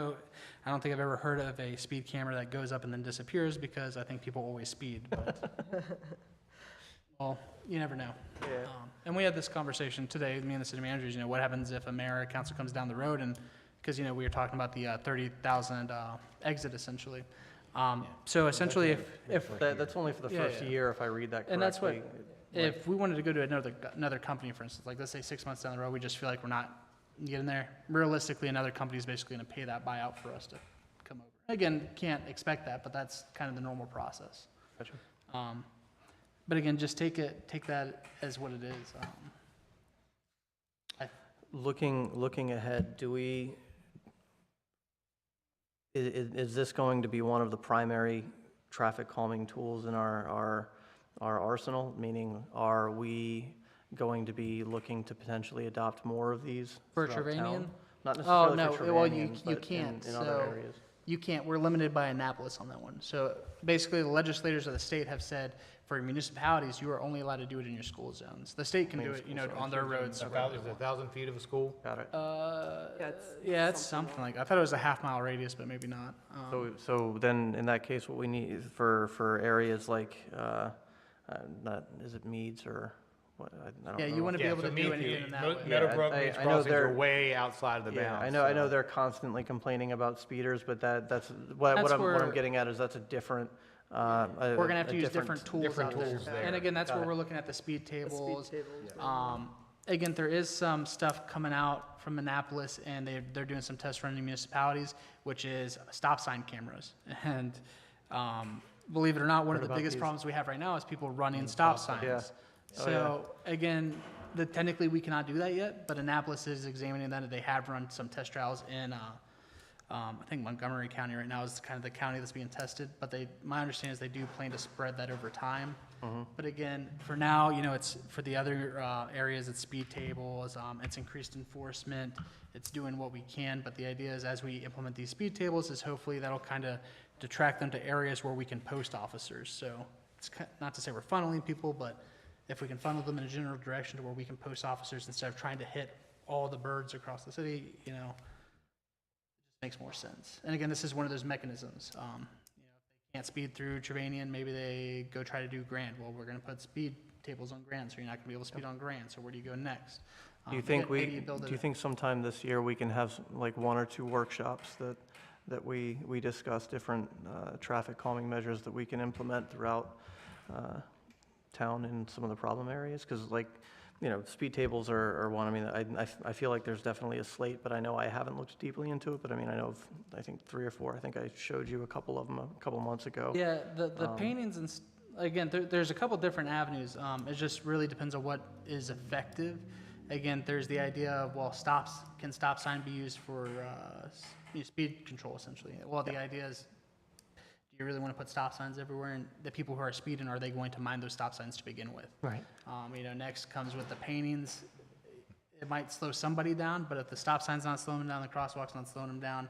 think I've ever heard of a speed camera that goes up and then disappears, because I think people always speed, but, well, you never know. Yeah. And we had this conversation today, me and the city managers, what happens if a mayor or council comes down the road and, because, we were talking about the 30,000 exit essentially. So essentially, if That's only for the Yeah, first yeah. year, if I read that correctly. and that's what, if we wanted to go to another company, for instance, like let's say 6 months down the road, we just feel like we're not getting there. Realistically, another company is basically going to pay that buyout for us to come over. Again, can't expect that, but that's kind of the normal process. Gotcha. But again, just take that as what it is. Looking ahead, is this going to be one of the primary traffic calming tools in our arsenal? Meaning, are we going to be looking to potentially adopt more of these For throughout Trevanian? town? Not Oh, necessarily for no, well, Trevanian, you but can't, in other so- areas. You can't, we're limited by Annapolis on that one. So basically, the legislators of the state have said, for municipalities, you are only allowed to do it in your school zones. The state can do it, on their roads. Is it 1,000 feet of a school? Got it. Yeah, it's something like, I thought it was a half-mile radius, but maybe not. So then, in that case, what we need for areas like, is it Meads or what? I don't Yeah, know. you want to be Yeah, able so to do anything in that way. Meadowbrook, I- Meads I know Crossings are they're- way outside of the bounds. Yeah, I know so- they're constantly complaining about speeders, but that's what That's I'm where- getting at is that's a different. We're gonna have to use different tools different out there. tools there. And again, that's Got where it. we're looking at the speed tables. Again, there is some stuff coming out from Annapolis, and they're doing some test running in municipalities, which is stop sign cameras. And believe it or not, one of the about biggest these. problems we have right now is people running stop signs. Yeah. Oh, So again, technically we cannot do that yet, but Annapolis is examining that, and they have run some test trials in, I think Montgomery County right now is kind of the county that's being tested, but my understanding is they do plan to spread that over time. But again, for now, it's for the other areas, it's speed tables, it's increased enforcement, it's doing what we can, but the idea is as we implement these speed tables is hopefully that'll kind of detract them to areas where we can post officers. So it's not to say we're funneling people, but if we can funnel them in a general direction to where we can post officers instead of trying to hit all the birds across the city, it just makes more sense. And again, this is one of those mechanisms. If they can't speed through Trevanian, maybe they go try to do Grand. Well, we're going to put speed tables on Grand, so you're not going to be able to speed on Grand. So where do you go next? Do you think Maybe you build do you think sometime this year we can have like 1 or 2 workshops that we discuss different traffic calming measures that we can implement throughout town in some of the problem areas? Because speed tables are one. I mean, I feel like there's definitely a slate, but I know I haven't looked deeply into it. But I mean, I know I think 3 or 4. I think I showed you a couple of them a couple months ago. Yeah, the paintings and again, there's a couple different avenues. It just really depends on what is effective. Again, there's the idea of can stop sign be used for speed control essentially? Well, the idea is, do you really want to put stop signs everywhere? And the people who are speeding, are they going to mind those stop signs to begin with? Right. Next comes with the paintings. It might slow somebody down, but if the stop sign's not slowing them down, the crosswalk's not slowing them down,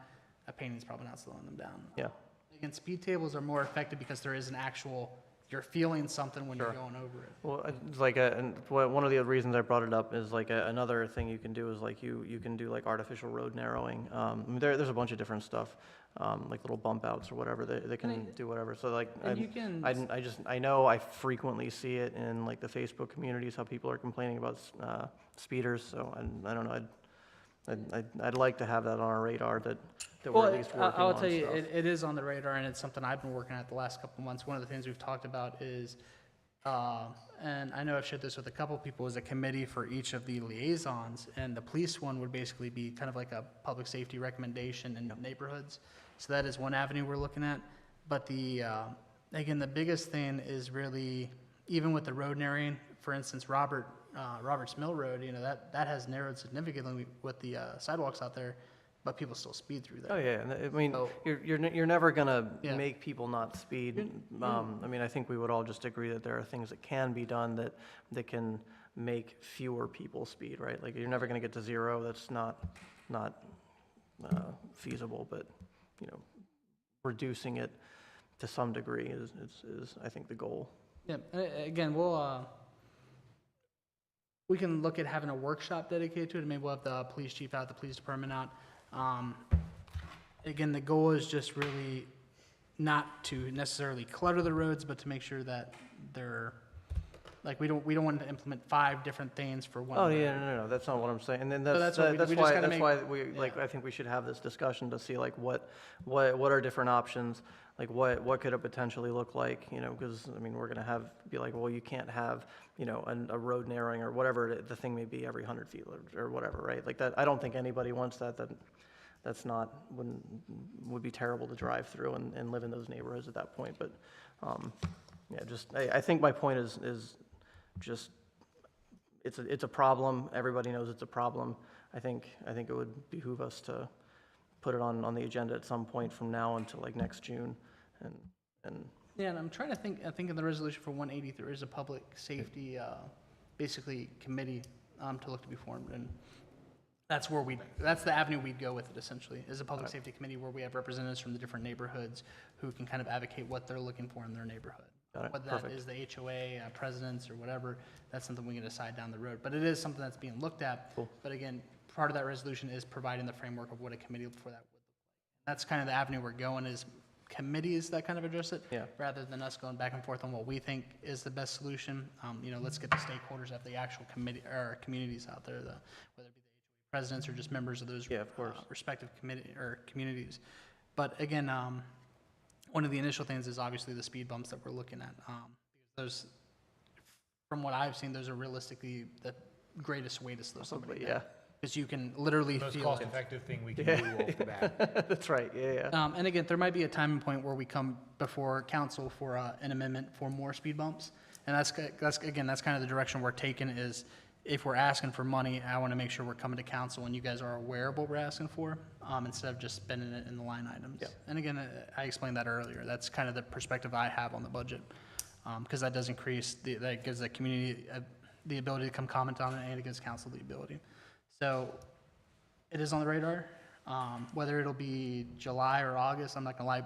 a painting's probably not slowing them down. Yeah. Again, speed tables are more effective because there is an actual, you're feeling something when you're going over it. Well, it's like one of the other reasons I brought it up is another thing you can do is you can do like artificial road narrowing. I mean, there's a bunch of different stuff, like little bump outs or whatever. They can do whatever. So like And you can, I know I frequently see it in like the Facebook communities how people are complaining about speeders. So I don't know. I'd like to have that on our radar, that we're Well, at least working on I'll tell you, stuff. it is on the radar, and it's something I've been working at the last couple of months. One of the things we've talked about is, and I know I've shared this with a couple people, is a committee for each of the liaisons, and the police one would basically be kind of like a public safety recommendation in neighborhoods. So that is one avenue we're looking at. But again, the biggest thing is really, even with the road narrowing, for instance, Roberts Mill Road, that has narrowed significantly with the sidewalks out there, but people still speed through there. Oh, yeah, and I mean, So- you're never gonna Yeah. make people not speed. I mean, I think we would all just agree that there are things that can be done that can make fewer people speed, right? Like, you're never gonna get to zero, that's not feasible, but, reducing it to some degree is I think, the goal. Yeah, again, we can look at having a workshop dedicated to it, and maybe we'll have the police chief out, the police department out. Again, the goal is just really not to necessarily clutter the roads, but to make sure that they're, like, we don't want to implement 5 different things for one Oh, road. yeah, no, that's not what I'm saying. And then So that's what we just gotta that's why make- we, like, yeah. I think we should have this discussion to see, like, what are different options? Like, what could it potentially look like, because, I mean, we're gonna be like, well, you can't have, a road narrowing or whatever the thing may be every 100 feet or whatever, right? Like that, I don't think anybody wants that. Would be terrible to drive through and live in those neighborhoods at that point. But, yeah, I think my point is just, it's a problem. Everybody knows it's a problem. I think it would behoove us to put it on the agenda at some point from now until like next June, and Yeah, and I'm trying to think, I think in the resolution for 180, there is a public safety, basically committee, to look to be formed, and that's the avenue we'd go with it, essentially, is a public safety committee where we have representatives from the different neighborhoods who can kind of advocate what they're looking for in their neighborhood. Got it. Whether that Perfect. is the HOA, presidents, or whatever, that's something we can decide down the road, but it is something that's being looked at. Cool. But again, part of that resolution is providing the framework of what a committee for that would look like. That's kind of the avenue we're going, is committees that kind of address it, Yeah. rather than us going back and forth on what we think is the best solution. Let's get the stakeholders of the actual committee or communities out there, whether it be the HOA presidents or just members of those Yeah, of course. respective committee or communities. But again, one of the initial things is obviously the speed bumps that we're looking at. Those, from what I've seen, those are realistically the greatest way to slow somebody down. yeah, Because you can literally Most feel it. cost-effective thing we can do off the bat. that's right. Yeah. And again, there might be a time point where we come before council for an amendment for more speed bumps. And that's kind of the direction we're taking, is if we're asking for money, I want to make sure we're coming to council and you guys are aware of what we're asking for, instead of just spending it in the line items. Yeah. And again, I explained that earlier. That's kind of the perspective I have on the budget, because that does increase, that gives the community the ability to come comment on it, and it gives council the ability. So it is on the radar. Whether it'll be July or August, I'm not gonna lie,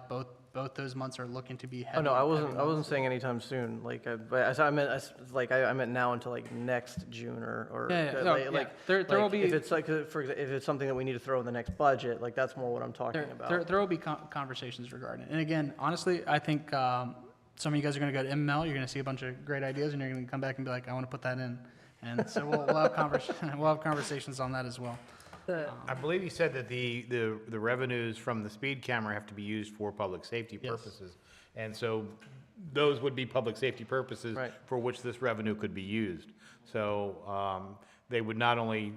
both those months are looking to be heavy. Oh, no, I heavy wasn't months. saying anytime soon, like, but I meant now until like next June or. Yeah, no, like- yeah. like- There will like, be- If it's like, for example, if it's something that we need to throw in the next budget, like, that's more what I'm talking about. There will be conversations regarding it. And again, honestly, I think some of you guys are gonna go to ML, you're gonna see a bunch of great ideas, and you're gonna come back and be like, I wanna put that in. And so we'll have we'll have conversations on that as well. I believe you said that the revenues from the speed camera have to be used for public safety Yes. purposes. And so those would be public safety purposes Right. for which this revenue could be used. So they would not only,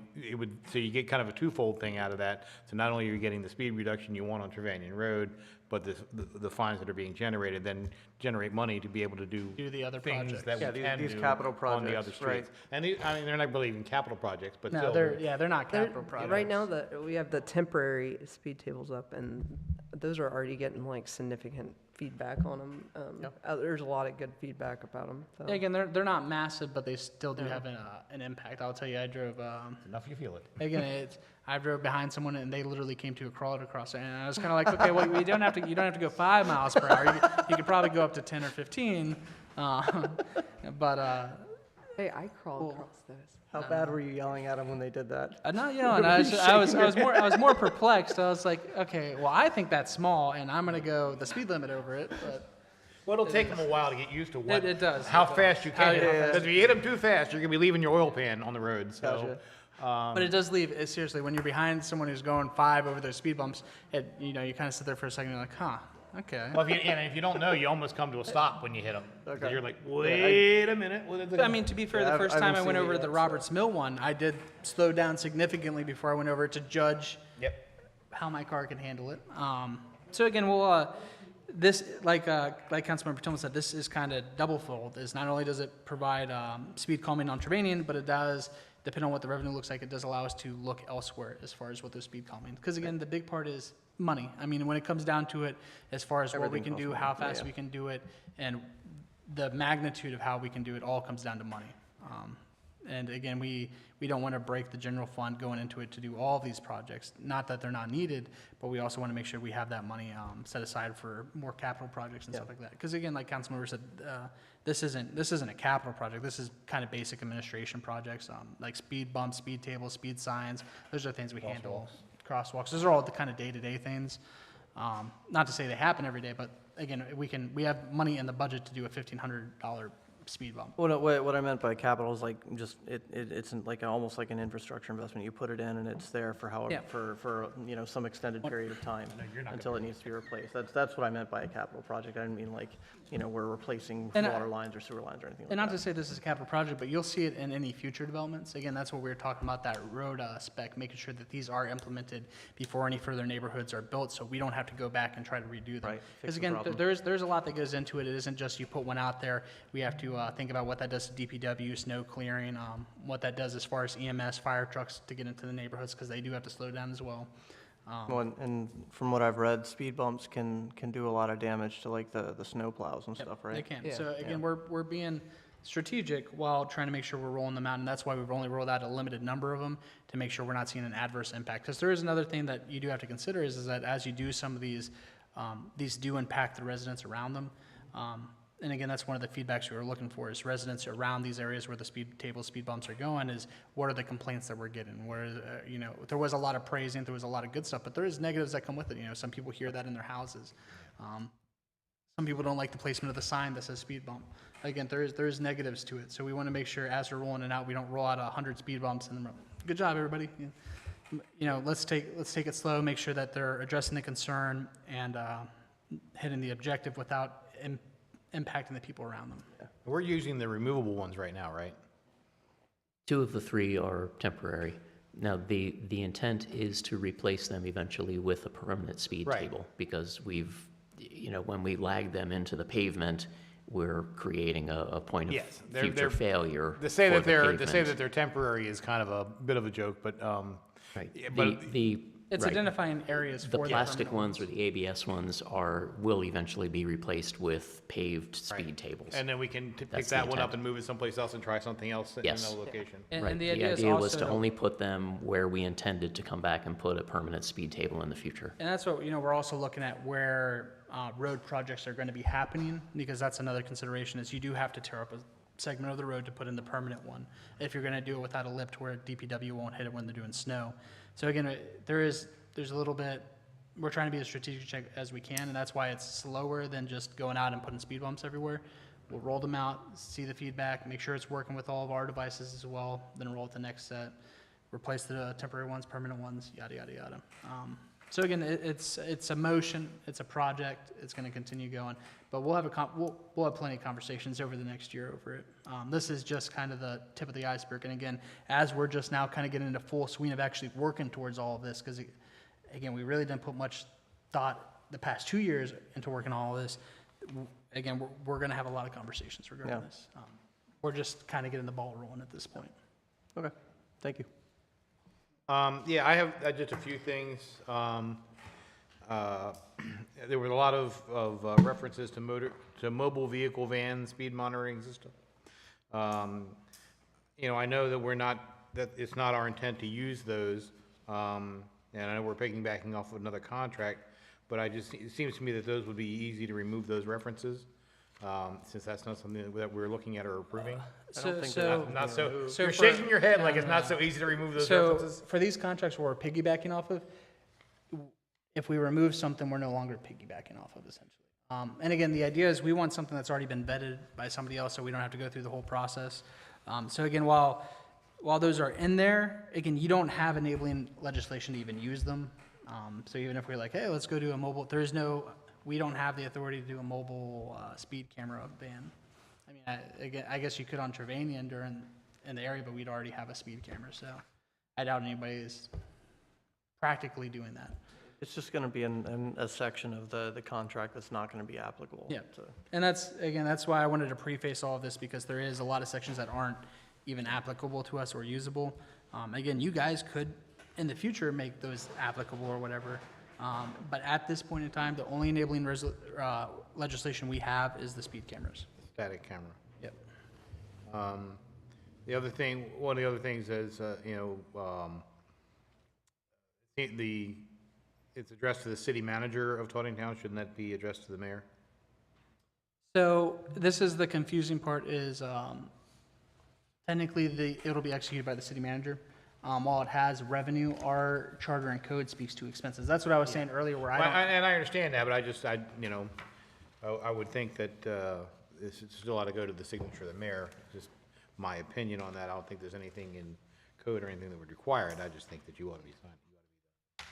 so you get kind of a twofold thing out of that. So not only are you getting the speed reduction you want on Trevanion Road, but the fines that are being generated then generate money to be able to do Do the other things projects. that Yeah, we can these do capital on the other projects, right. streets. And they're not really even capital projects, but No, still. they're not There- capital projects. Right now, we have the temporary speed tables up, and those are already getting like significant feedback on them. There's a lot of good feedback about them. So. Yeah, again, they're not massive, but they still do have an impact. I'll tell you, I drove, Enough you feel it. again, I drove behind someone and they literally came to a crawl across it. And I was kind of like, okay, well, you don't have to go 5 miles per hour. You could probably go up to 10 or 15. But Hey, I crawl Cool. across those. How bad were you yelling at them when they did that? not yelling. I was more perplexed. I was like, okay, well, I think that's small, and I'm gonna go the speed limit over it. But Well, it'll take them a while to get used to what, It does. how It does. fast you How can. fast Because if you hit them too fast, you're gonna be leaving your oil pan on the road. So, But it does leave, seriously, when you're behind someone who's going 5 over those speed bumps, you kind of sit there for a second and you're like, huh, okay. Well, if you don't know, you almost come to a stop when you hit them. Okay. You're like, wait a minute. What is it? I mean, to be fair, Yeah, the I've- first I time I haven't went seen it over yet, the so- Roberts Mill one, I did slow down significantly before I went over to judge Yep. how my car can handle it. So again, we'll, this, like Councilmember Tillman said, this is kind of double-fold. Is not only does it provide speed calming on Trevanian, but it does, depending on what the revenue looks like, it does allow us to look elsewhere as far as what those speed calming. Because again, the big part is money. I mean, when it comes down to it, as far as what we Everything can costs do, money. how Yeah, fast yeah. we can do it, and the magnitude of how we can do it all comes down to money. And again, we don't want to break the general fund going into it to do all of these projects. Not that they're not needed, but we also want to make sure we have that money set aside for more capital projects and stuff like that. Because again, like Councilmember said, this isn't a capital project. This is kind of basic administration projects, like speed bumps, speed tables, speed signs. Those are things we handle. Crosswalks. Those are all the kind of day-to-day things. Not to say they happen every day, but again, we have money in the budget to do a $1,500 speed bump. Well, no, what I meant by capital is like just, it's like almost like an infrastructure investment. You put it in and it's there for Yeah. for some extended period of time until it needs to be replaced. That's what I meant by a capital project. I didn't mean like, we're replacing And water lines or sewer lines or anything like And not that. to say this is a capital project, but you'll see it in any future developments. Again, that's what we were talking about, that road spec, making sure that these are implemented before any further neighborhoods are built, so we don't have to go back and try to redo them. Right, fix Because the again, problem. there's a lot that goes into it. It isn't just you put one out there. We have to think about what that does to DPW, snow clearing, what that does as far as EMS, fire trucks to get into the neighborhoods, because they do have to slow down as well. Well, and from what I've read, speed bumps can do a lot of damage to like the snow plows and stuff, right? They can. Yeah. So again, we're being strategic while trying to make sure we're rolling them out, and that's why we've only rolled out a limited number of them to make sure we're not seeing an adverse impact. Because there is another thing that you do have to consider is that as you do some of these do impact the residents around them. And again, that's one of the feedbacks we were looking for is residents around these areas where the speed bumps are going is what are the complaints that we're getting? Where, there was a lot of praising, there was a lot of good stuff, but there is negatives that come with it. Some people hear that in their houses. Some people don't like the placement of the sign that says speed bump. Again, there is negatives to it. So we want to make sure as we're rolling it out, we don't roll out 100 speed bumps and then, good job, everybody. Let's take it slow, make sure that they're addressing the concern and hitting the objective without impacting the people around them. We're using the removable ones right now, right? 2 of the 3 are temporary. Now, the intent is to replace them eventually with a permanent speed Right. table, because we've, when we lag them into the pavement, we're creating a point of Yes, they're- future they're- failure To say for that the pavement. they're temporary is kind of a bit of a joke, but, Right. yeah, but It's right. identifying areas The for plastic permanent ones or the ABS ones will eventually be replaced with paved speed tables. and then we can pick That's the that one up intent. and move it someplace else and try something else in Yes. another location. And, Right. and the idea is was to also, only put them where we intended to come back and put a permanent speed table in the future. and that's what, we're also looking at where road projects are going to be happening, because that's another consideration is you do have to tear up a segment of the road to put in the permanent one if you're going to do it without a lip to where DPW won't hit it when they're doing snow. So again, there's a little bit, we're trying to be as strategic as we can, and that's why it's slower than just going out and putting speed bumps everywhere. We'll roll them out, see the feedback, make sure it's working with all of our devices as well, then roll out the next set, replace the temporary ones, permanent ones, yada, yada, yada. So again, it's a motion, it's a project, it's going to continue going, but we'll have we'll have plenty of conversations over the next year over it. This is just kind of the tip of the iceberg, and again, as we're just now kind of getting into full swing of actually working towards all of this, because again, we really didn't put much thought the past 2 years into working on all this. Again, we're going to have a lot of conversations regarding Yeah. this. We're just kind of getting the ball rolling at this point. Okay, thank you. Yeah, I have just a few things. There were a lot of references to mobile vehicle van speed monitoring system. I know that it's not our intent to use those, and I know we're piggybacking off of another contract, but it seems to me that those would be easy to remove those references, since that's not something that we're looking at or approving. Not so, So you're for- shaking your head like it's not so easy to remove those So references? for these contracts we're piggybacking off of, if we remove something, we're no longer piggybacking off of essentially. And again, the idea is we want something that's already been vetted by somebody else so we don't have to go through the whole process. So again, while while those are in there, again, you don't have enabling legislation to even use them. So even if we're like, hey, let's go do a mobile, we don't have the authority to do a mobile speed camera ban. I mean, I guess you could on Trevanian in the area, but we'd already have a speed camera, so I doubt anybody is practically doing that. It's just gonna be in a section of the contract that's not gonna be applicable. Yeah. to- And that's why I wanted to preface all of this, because there is a lot of sections that aren't even applicable to us or usable. Again, you guys could, in the future, make those applicable or whatever. But at this point in time, the only enabling legislation we have is the speed cameras. Static camera. Yep. The other thing, one of the other things is, it's addressed to the city manager of Taneytown. Shouldn't that be addressed to the mayor? So this is the confusing part is, technically, it'll be executed by the city manager. While it has revenue, our charter and code speaks to expenses. That's what I was saying earlier, where I Well, don't. and I understand that, but I would think that this still ought to go to the signature of the mayor. Just my opinion on that. I don't think there's anything in code or anything that would require it. I just think that you ought to be the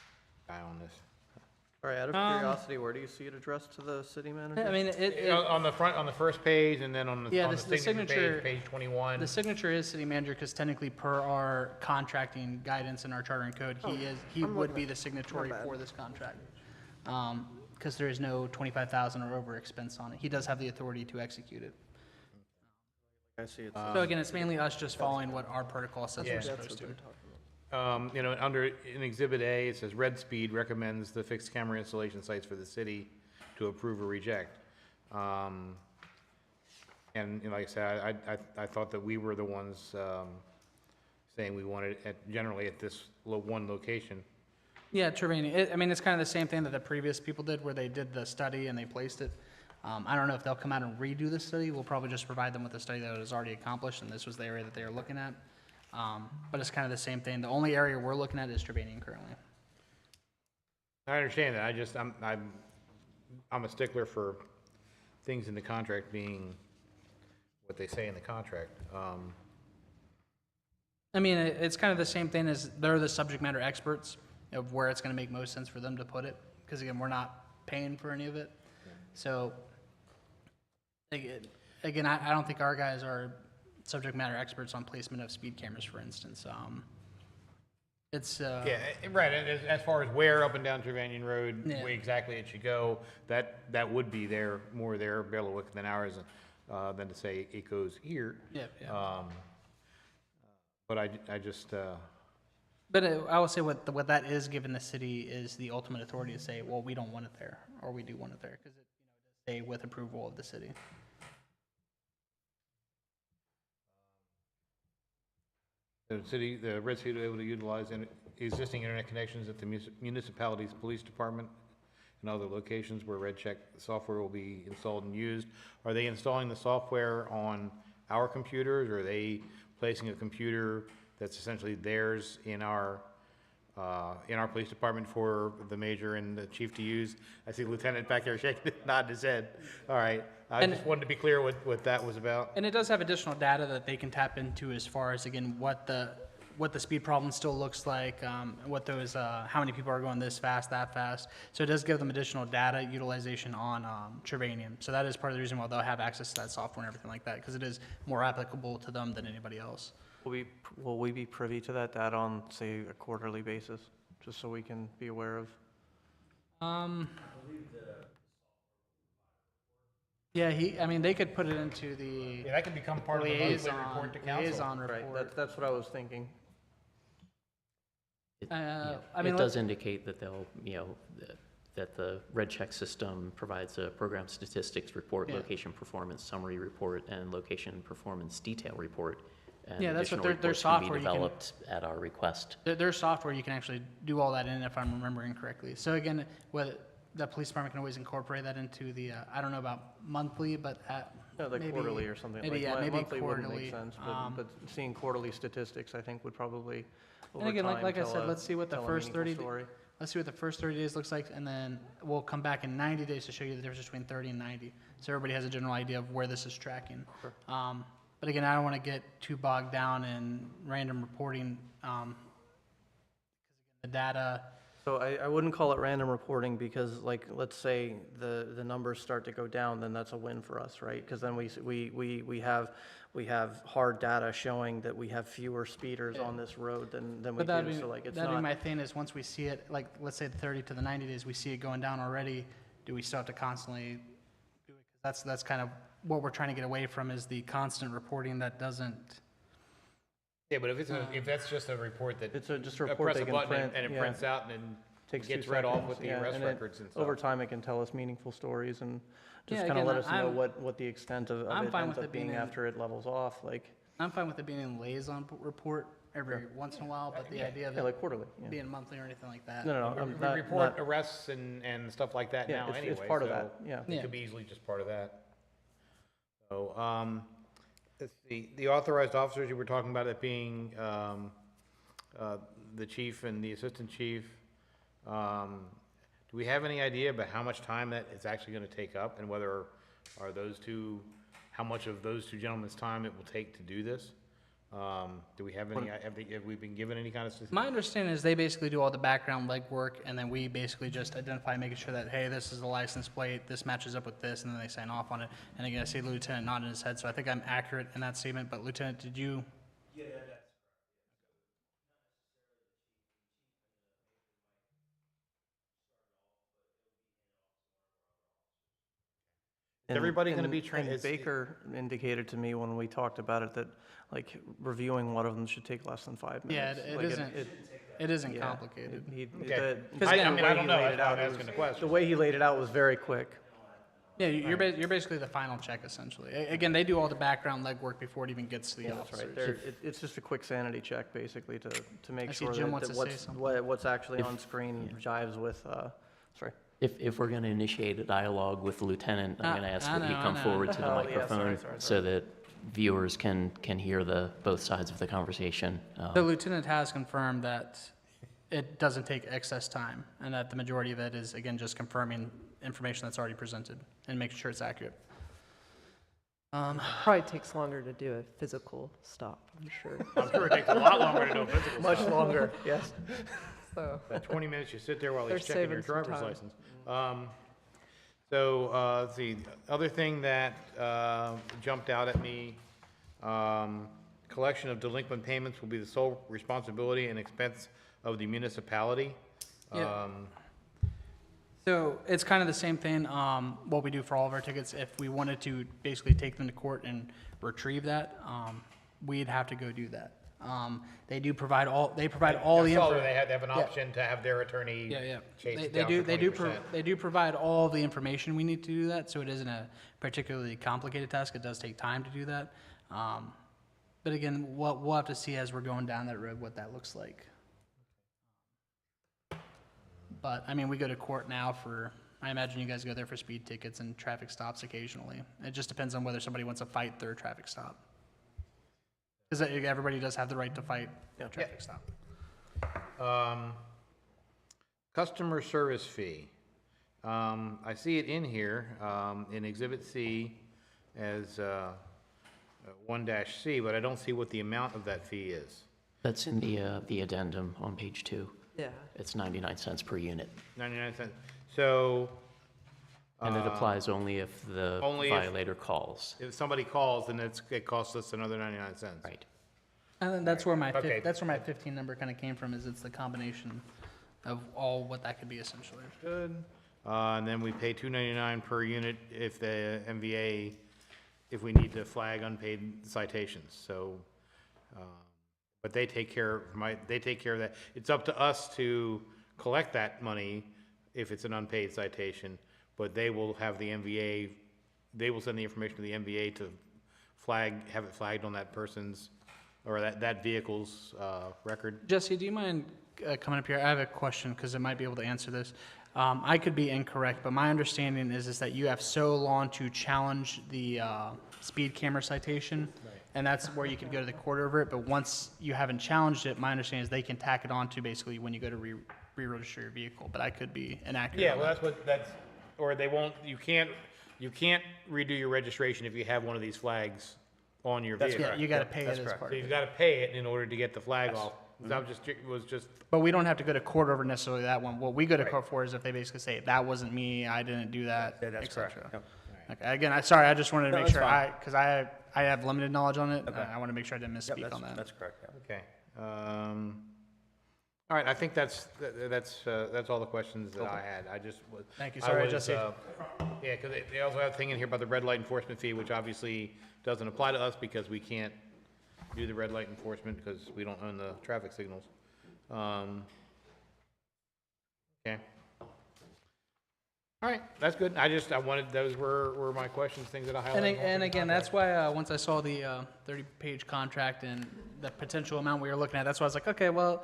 guy on this. All right, out of curiosity, where do you see it addressed to the city manager? I mean, On the front, on the first page, and then on Yeah, the the signature signature- page, page 21. the signature is city manager, because technically per our contracting guidance in our charter and code, he would be the signatory for this contract. Because there is no 25,000 or over expense on it. He does have the authority to execute it. I see it. So again, it's mainly us just following what our protocol says Yeah. we're supposed to. In Exhibit A, it says Red Speed recommends the fixed camera installation sites for the city to approve or reject. And like I said, I thought that we were the ones saying we wanted it generally at this one location. Yeah, Trevanian, I mean, it's kind of the same thing that the previous people did, where they did the study and they placed it. I don't know if they'll come out and redo the study. We'll probably just provide them with a study that was already accomplished, and this was the area that they were looking at. But it's kind of the same thing. The only area we're looking at is Trevanian currently. I understand that. I'm a stickler for things in the contract being what they say in the contract. I mean, it's kind of the same thing as they're the subject matter experts of where it's going to make most sense for them to put it. Because again, we're not paying for any of it. So again, I don't think our guys are subject matter experts on placement of speed cameras, for instance. It's Yeah, right, and as far as where up and down Trevanian Road, Yeah. where exactly it should go, that would be more their bailiwick than ours, than to say it goes here. yeah. But I just, But I will say what that is given the city is the ultimate authority to say, well, we don't want it there, or we do want it there, because it does say with approval of the city. the Red City will be able to utilize existing internet connections at the municipality's police department and other locations where Red Check software will be installed and used. Are they installing the software on our computers, or are they placing a computer that's essentially theirs in our police department for the major and the chief to use? I see Lieutenant back there shaking, nodding his head. All right, I And- just wanted to be clear what that was about. And it does have additional data that they can tap into as far as, again, what the speed problem still looks like, what those, how many people are going this fast, that fast. So it does give them additional data utilization on Trevanian. So that is part of the reason why they'll have access to that software and everything like that, because it is more applicable to them than anybody else. Will we be privy to that data on, say, a quarterly basis, just so we can be aware of? Yeah, I mean, they could put it into the Yeah, that could become part of the monthly liaison, report to council. liaison Right, report. that's what I was thinking. Yeah. I mean, It does indicate that they'll, that the Red Check system provides a program statistics report, Yeah. location performance summary report, and location performance detail report. And Yeah, that's what additional their reports software can be you can- developed at our request. Their software, you can actually do all that in, if I'm remembering correctly. So again, the police department can always incorporate that into the, I don't know about monthly, but No, like maybe- quarterly or something. maybe, Like yeah, maybe monthly wouldn't quarterly. make sense, but seeing quarterly statistics, I think, would probably, And over again, time, like I tell said, a- let's see what the tell a first meaningful 30 story. Let's see what the first 30 days looks like, and then we'll come back in 90 days to show you the difference between 30 and 90. So everybody has a general idea of where this is tracking. But again, I don't want to get too bogged down in random reporting. The data, So I wouldn't call it random reporting because, like, let's say the numbers start to go down, then that's a win for us, right? Because then we have hard data showing that we have fewer speeders on this road than we but that'd do, be, so like, it's that'd be not. my thing is once we see it, like, let's say the 30 to the 90 days, we see it going down already, do we still have to constantly do it? 'Cause that's kind of what we're trying to get away from is the constant reporting that doesn't. Yeah, but if that's just a report that. It's just a report press they a can button print, and it yeah. prints out and then Takes gets 2 read off seconds, with the yeah, arrest and it- records and stuff. Over time, it can tell us meaningful stories and just Yeah, kind of again, let us know I'm- what the extent of I'm it fine ends with up it being being in- after it levels off, like, I'm fine with it being in liaison report every once in a while, but the idea of yeah, it like quarterly, yeah. being monthly or anything like that. No, We I'm not, report arrests and stuff like that yeah, now anyway. it's part of so that, yeah. It Yeah. could be easily just part of that. So, let's see, the authorized officers, you were talking about it being, the chief and the assistant chief. Do we have any idea about how much time that it's actually gonna take up and whether are those two, how much of those two gentlemen's time it will take to do this? Do we have any, have we been given any kind of? My understanding is they basically do all the background legwork, and then we basically just identify, making sure that, hey, this is the license plate, this matches up with this, and then they sign off on it. And again, I see the lieutenant nodding his head, so I think I'm accurate in that statement, but Lieutenant, did you? Is everybody gonna And- be trained? and Baker indicated to me when we talked about it that, like, reviewing one of them should take less than 5 Yeah, minutes. it Like, isn't, it isn't yeah, complicated. Okay. Because I again, mean, I don't know, that's why I'm asking the question. The way he laid it out was very quick. Yeah, you're basically the final check, essentially. Again, they do all the background legwork before it even gets to the That's right. officers. It's just a quick sanity check, basically, to make I see sure Jim that wants that to say something. what's actually on screen jives with, sorry. If we're going to initiate a dialogue with the lieutenant, I'm going to ask I that he know, come I know. forward to the Oh, yeah, sorry, microphone sorry. so that viewers can hear both sides of the conversation. The lieutenant has confirmed that it doesn't take excess time, and that the majority of it is, again, just confirming information that's already presented and making sure it's accurate. Probably takes longer to do a physical stop, I'm sure. I'm sure it takes a lot longer to do a physical. Much longer, yes. So, That 20 minutes you sit there while They're he's checking your saving some driver's time. license. Let's see, the other thing that jumped out at me, collection of delinquent payments will be the sole responsibility and expense of the municipality. Yeah. So it's kind of the same thing, what we do for all of our tickets. If we wanted to basically take them to court and retrieve that, we'd have to go do that. They do provide all, the I info. saw that they have an option to have their attorney Yeah. chase it They down do, for they do, 20%. they do provide all the information we need to do that, so it isn't a particularly complicated task. It does take time to do that. But again, we'll have to see as we're going down that road what that looks like. But, I mean, we go to court now for, I imagine you guys go there for speed tickets and traffic stops occasionally. It just depends on whether somebody wants to fight their traffic stop. Because everybody does have the right to fight a traffic stop. Customer service fee. I see it in here, in Exhibit C as 1-C, but I don't see what the amount of that fee is. That's in the addendum on page 2. yeah. It's 99 cents per unit. 99 cents. So And it applies only if the only if- violator calls. if somebody calls, then it costs us another 99 cents. Right. And then that's where my, Okay. that's where my 15 number kind of came from, is it's the combination of all what that could be essentially. Good. And then we pay $2.99 per unit if the MVA, if we need to flag unpaid citations, so, but they take care of that. It's up to us to collect that money if it's an unpaid citation, but they will have the MVA, they will send the information to the MVA to have it flagged on that person's, or that vehicle's, record. Jesse, do you mind coming up here? I have a question, because it might be able to answer this. I could be incorrect, but my understanding is that you have so long to challenge the speed camera citation, and that's where you could go to the court over it, but once you haven't challenged it, my understanding is they can tack it on to basically when you go to re-register your vehicle, but I could be inaccurate. Yeah, on well, that. or they won't, you can't redo your registration if you have one of these flags on your That's vehicle. Yeah, correct. you gotta Yep, pay that's it as correct. part So of you've it. got to pay it in order to get the flag off. That was just, But we don't have to go to court over necessarily that one. What we go to court for is if they basically say, that wasn't me, I didn't do that, Yeah, that's et correct. cetera. Yep. Okay, again, I just wanted to No, make that's sure, fine. because I have limited knowledge on it. Okay. I want to make sure I didn't Yep, misspeak on that. that's correct, yeah. okay. All right, I think that's all the questions that I had. I just was. Thank you. I Sorry, was, Jesse. Yeah, because they also have a thing in here about the red light enforcement fee, which obviously doesn't apply to us because we can't do the red light enforcement because we don't own the traffic signals. Okay. All right, that's good. I wanted, those were my questions, things that I highlighted. And again, that's why, once I saw the 30-page contract and the potential amount we were looking at, that's why I was like, okay, well,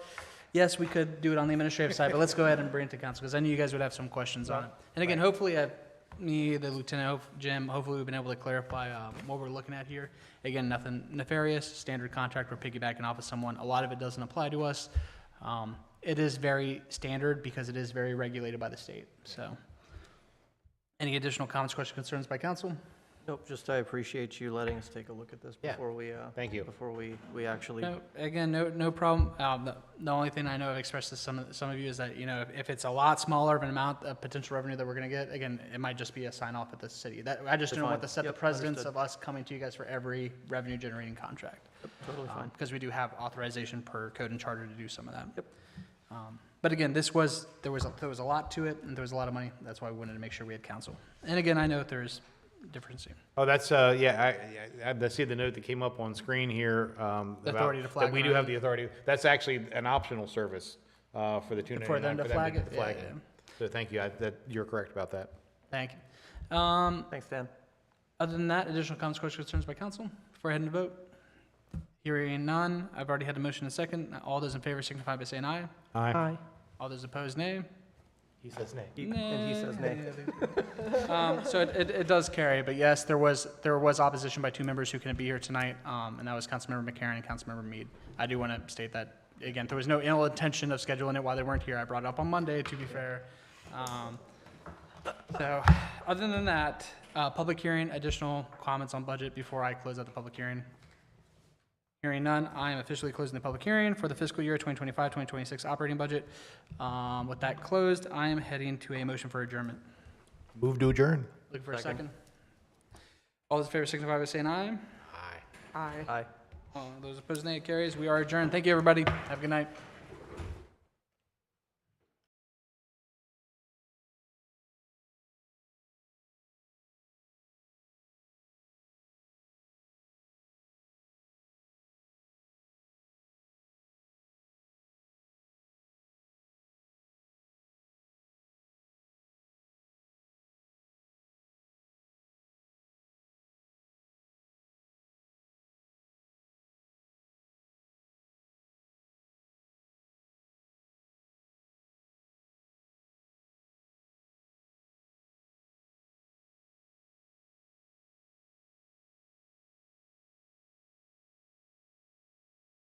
yes, we could do it on the administrative side, but let's go ahead and bring it to council, because I knew you guys would have some questions on it. And again, hopefully, me, the lieutenant, Jim, hopefully we've been able to clarify what we're looking at here. Again, nothing nefarious, standard contract, we're piggybacking off of someone. A lot of it doesn't apply to us. It is very standard because it is very regulated by the state, so. Any additional comments, questions, concerns by council? Nope, just I appreciate you letting us take a look at this Yeah. before we, Thank you. before we actually. No, again, no problem. The only thing I know I've expressed to some of you is that, if it's a lot smaller of an amount of potential revenue that we're gonna get, again, it might just be a sign off at the city. That, I just That's don't want fine. to set the Yep, precedence understood. of us coming to you guys for every revenue generating contract. Totally fine. Because we do have authorization per code and charter to do some of that. Yep. But again, there was a lot to it, and there was a lot of money. That's why we wanted to make sure we had counsel. And again, I know there's difference. Oh, that's, yeah, I see the note that came up on screen here. The about- authority to flag That we on do our have own. the authority. That's actually an optional service for the 299. For them to flag it? Yeah, flag yeah. So thank you. You're correct about that. Thank you. Thanks, Dan. Other than that, additional comments, questions, concerns by council before I head into vote? Hearing none, I've already had a motion and a second. All those in favor signify by saying aye. Aye. All those opposed, nay. He says nay. And he says nay. So it does carry, but yes, there was opposition by two members who couldn't be here tonight, and that was Councilmember McCarron and Councilmember Mead. I do want to state that, again, there was no ill intention of scheduling it while they weren't here. I brought it up on Monday, to be fair. So, other than that, public hearing, additional comments on budget before I close out the public hearing? Hearing none, I am officially closing the public hearing for the fiscal year 2025-2026 operating budget. With that closed, I am heading to a motion for adjournment. Move to adjourn. Looking for a Second. second. All those in favor signify by saying aye. Aye. Aye. Aye. All those opposed, nay. It carries. We are adjourned. Thank you, everybody. Have a good night.